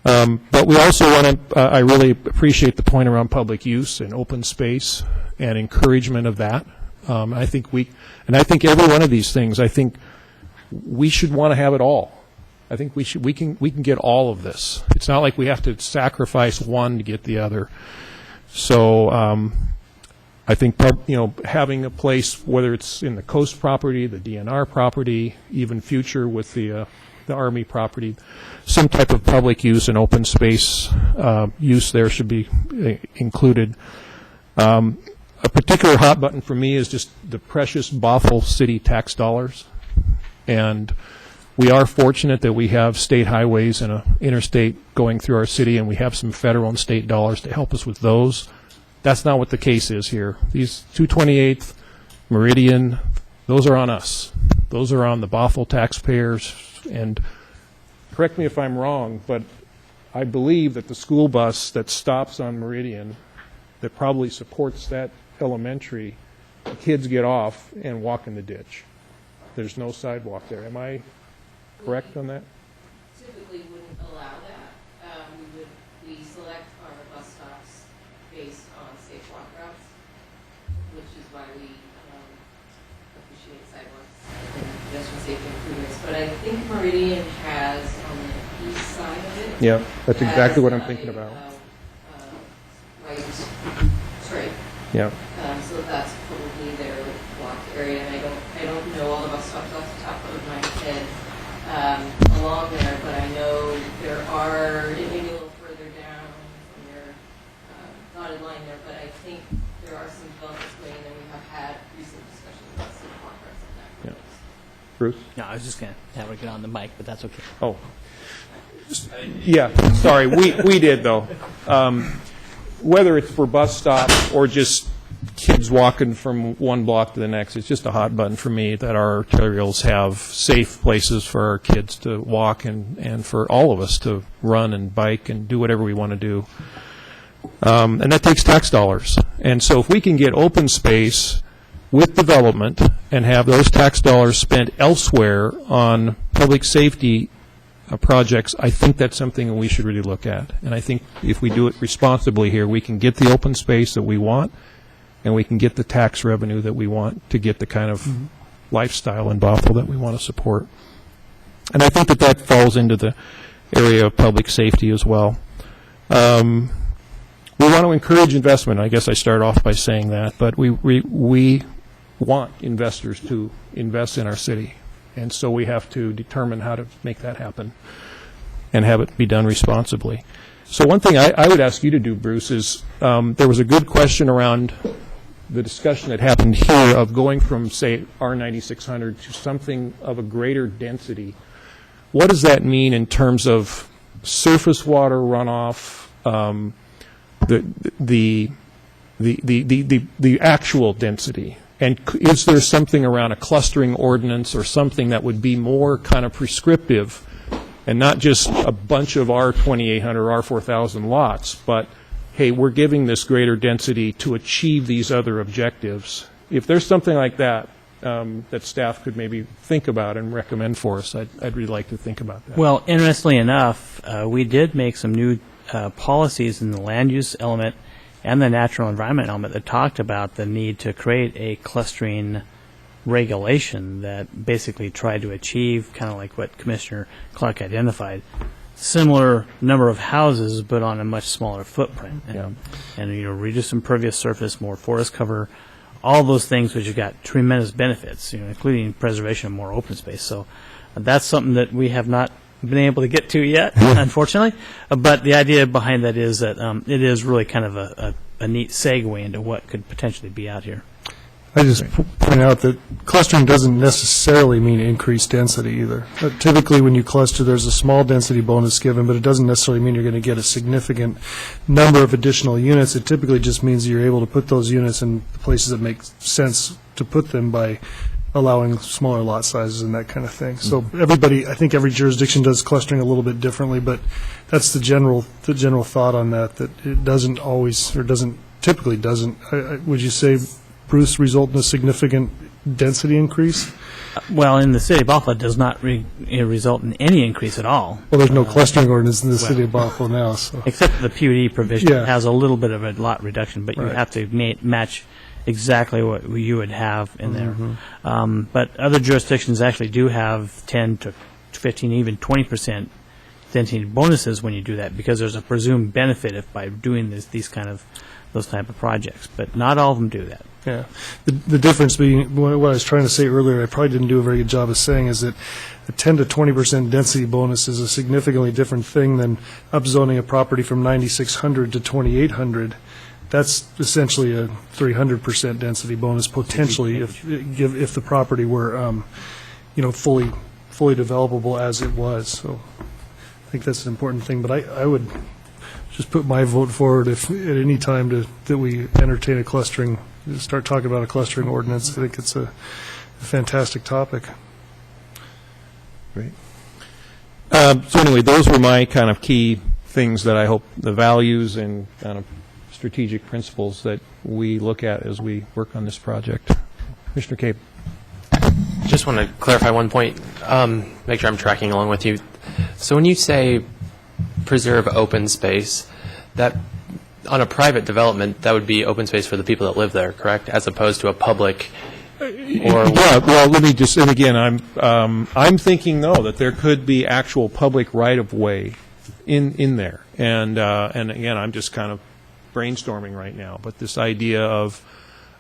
But we also want to, I really appreciate the point around public use and open space and encouragement of that. I think every one of these things, I think we should want to have it all. I think we can get all of this. It's not like we have to sacrifice one to get the other. So I think, you know, having a place, whether it's in the coast property, the DNR property, even future with the Army property, some type of public use and open space use there should be included. A particular hot button for me is just the precious Bothell city tax dollars. And we are fortunate that we have state highways and an interstate going through our city, and we have some federal and state dollars to help us with those. That's not what the case is here. These 228th, Meridian, those are on us. Those are on the Bothell taxpayers. And correct me if I'm wrong, but I believe that the school bus that stops on Meridian, that probably supports that elementary, the kids get off and walk in the ditch. There's no sidewalk there. Am I correct on that? Typically wouldn't allow that. We select our bus stops based on safe walk routes, which is why we appreciate sidewalks and pedestrian safety improvements. But I think Meridian has on the east side of it. Yeah, that's exactly what I'm thinking about. Right straight. Yeah. So that's probably their walk area, and I don't know all the bus stops off the top of my head along there, but I know there are, it may be a little further down from your dotted line there, but I think there are some developments going, and we have had recent discussions about some walk routes on that. Yeah. Bruce? No, I was just going to have her get on the mic, but that's okay. Oh. Yeah, sorry, we did though. Whether it's for bus stops or just kids walking from one block to the next, it's just a hot button for me that our arterials have safe places for our kids to walk and for all of us to run and bike and do whatever we want to do. And that takes tax dollars. And so if we can get open space with development and have those tax dollars spent elsewhere on public safety projects, I think that's something we should really look at. And I think if we do it responsibly here, we can get the open space that we want, and we can get the tax revenue that we want to get the kind of lifestyle in Bothell that we want to support. And I think that falls into the area of public safety as well. We want to encourage investment. I guess I start off by saying that, but we want investors to invest in our city. And so we have to determine how to make that happen and have it be done responsibly. So one thing I would ask you to do, Bruce, is there was a good question around the discussion that happened here of going from, say, R9600 to something of a greater density. What does that mean in terms of surface water runoff, the actual density? And is there something around a clustering ordinance or something that would be more kind of prescriptive and not just a bunch of R2800, R4000 lots, but, hey, we're giving this greater density to achieve these other objectives? If there's something like that that staff could maybe think about and recommend for us, I'd really like to think about that. Well, interestingly enough, we did make some new policies in the land use element and the natural environment element that talked about the need to create a clustering regulation that basically tried to achieve, kind of like what Commissioner Clark identified, similar number of houses but on a much smaller footprint, and reduce impervious surface, more forest cover, all those things which have got tremendous benefits, including preservation of more open space. So that's something that we have not been able to get to yet, unfortunately. But the idea behind that is that it is really kind of a neat segue into what could potentially be out here. I just point out that clustering doesn't necessarily mean increased density either. Typically, when you cluster, there's a small density bonus given, but it doesn't necessarily mean you're going to get a significant number of additional units. It typically just means that you're able to put those units in the places that make sense to put them by allowing smaller lot sizes and that kind of thing. So I think every jurisdiction does clustering a little bit differently, but that's the general thought on that it doesn't always, or typically doesn't. Would you say, Bruce, result in a significant density increase? Well, in the city of Buffalo, it does not result in any increase at all. Well, there's no clustering ordinance in the city of Buffalo now, so. Except for the PUD provision. Yeah. It has a little bit of a lot reduction, but you Right. have to match exactly what you would have in there. But other jurisdictions actually do have 10 to 15, even 20% density bonuses when you do that, because there's a presumed benefit by doing those type of projects. But not all of them do that. Yeah. The difference being, what I was trying to say earlier, I probably didn't do a very good job of saying, is that a 10 to 20% density bonus is a significantly different thing than upzoning a property from 9,600 to 2,800. That's essentially a 300% density bonus potentially if the property were, fully developable as it was. So I think that's an important thing. But I would just put my vote forward if at any time that we entertain a clustering, start talking about a clustering ordinance. I think it's a fantastic topic. Great. So anyway, those were my kind of key things that I hope, the values and kind of strategic principles that we look at as we work on this project. Commissioner Cape. Just want to clarify one point, make sure I'm tracking along with you. So when you say preserve open space, that on a private development, that would be open space for the people that live there, correct? As opposed to a public or... Yeah, well, let me just, and again, I'm thinking, though, that there could be actual public right-of-way in there. And again, I'm just kind of brainstorming right now, but this idea of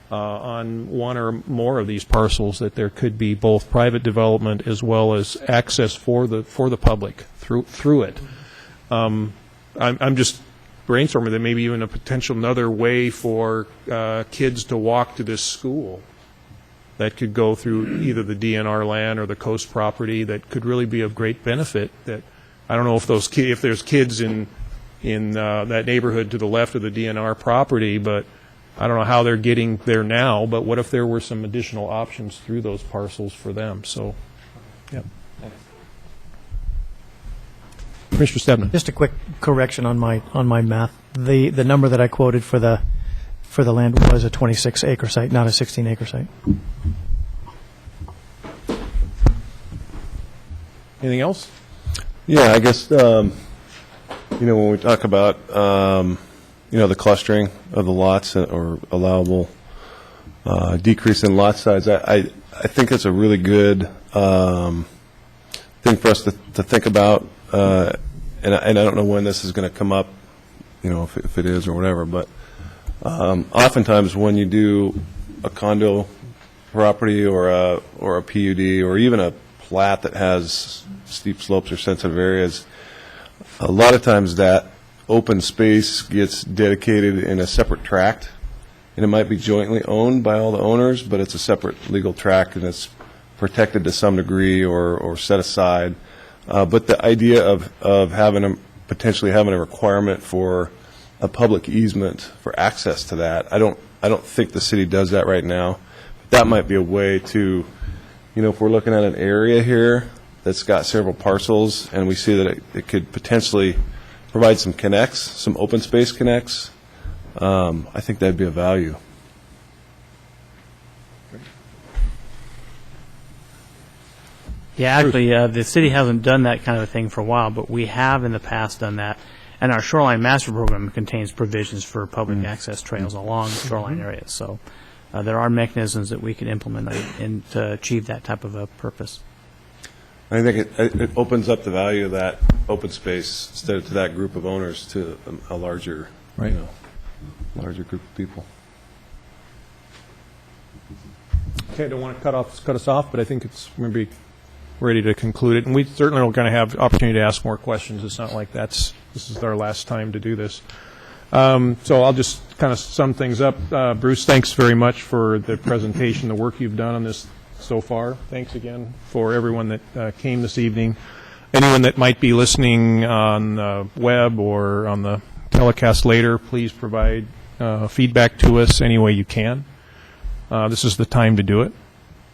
on one or more of these parcels that there could be both private development as well as access for the public through it. I'm just brainstorming that maybe even a potential another way for kids to walk to this school that could go through either the DNR land or the coast property that could really be of great benefit. That I don't know if if there's kids in that neighborhood to the left of the DNR property, but I don't know how they're getting there now, but what if there were some additional options through those parcels for them? So, yeah. Commissioner Stebman. Just a quick correction on my math. The number that I quoted for the land was a 26-acre site, not a 16-acre site. Anything else? Yeah, I guess, when we talk about, the clustering of the lots or allowable decrease in lot size, I think it's a really good thing for us to think about. And I don't know when this is going to come up, if it is or whatever, but oftentimes when you do a condo property or a PUD or even a plat that has steep slopes or sensitive areas, a lot of times that open space gets dedicated in a separate tract, and it might be jointly owned by all the owners, but it's a separate legal tract and it's protected to some degree or set aside. But the idea of potentially having a requirement for a public easement for access to that, I don't think the city does that right now. That might be a way to, if we're looking at an area here that's got several parcels and we see that it could potentially provide some connects, some open space connects, I think that'd be a value. Yeah, actually, the city hasn't done that kind of a thing for a while, but we have in the past done that. And our shoreline master program contains provisions for public access trails along shoreline areas. So there are mechanisms that we can implement to achieve that type of a purpose. I think it opens up the value of that open space instead of to that group of owners to a larger, larger group of people. Okay, I don't want to cut us off, but I think it's going to be ready to conclude it. And we certainly are going to have opportunity to ask more questions. It's not like this is our last time to do this. So I'll just kind of sum things up. Bruce, thanks very much for the presentation, the work you've done on this so far. Thanks again for everyone that came this evening. Anyone that might be listening on the web or on the telecast later, please provide feedback to us any way you can. This is the time to do it.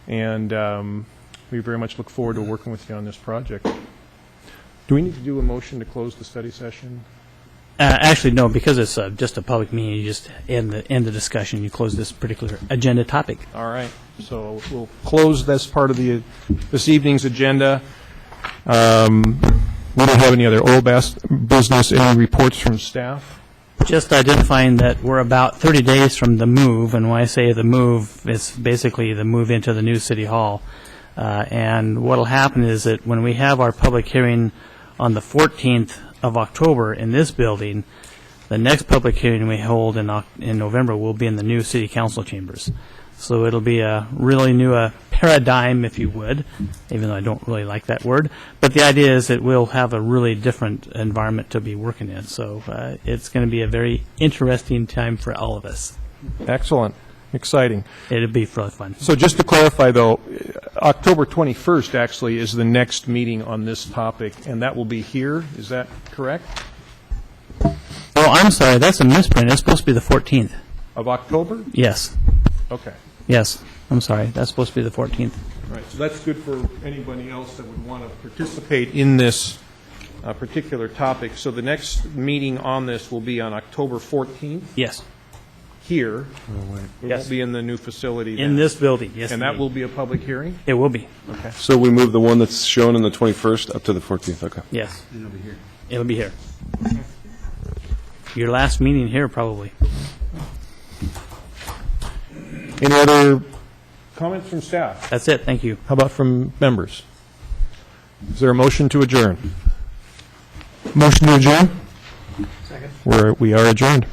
And we very much look forward to working with you on this project. Do we need to do a motion to close the study session? Actually, no, because it's just a public meeting, you just end the discussion, you close this particular agenda topic. All right, so we'll close this part of this evening's agenda. We don't have any other old business, any reports from staff? Just identifying that we're about 30 days from the move, and when I say the move, it's basically the move into the new city hall. And what will happen is that when we have our public hearing on the 14th of October in this building, the next public hearing we hold in November will be in the new city council chambers. So it'll be a really new paradigm, if you would, even though I don't really like that word. But the idea is that we'll have a really different environment to be working in. So it's going to be a very interesting time for all of us. Excellent. Exciting. It'll be really fun. So just to clarify, though, October 21st actually is the next meeting on this topic, and that will be here. Is that correct? Oh, I'm sorry. That's a misprint. It's supposed to be the 14th. Of October? Yes. Okay. Yes. I'm sorry. That's supposed to be the 14th. Right. So that's good for anybody else that would want to participate in this particular topic. So the next meeting on this will be on October 14th? Yes. Here. It Yes. won't be in the new facility In then. this building. Yes. And that indeed. will be a public hearing? It will be. Okay. So we move the one that's shown in the 21st up to the 14th, okay. Yes. It'll be here. Your last meeting here, probably. Any other comments from staff? That's it. Thank you. How about from members? Is there a motion to adjourn? Motion to adjourn? Second. We are adjourned.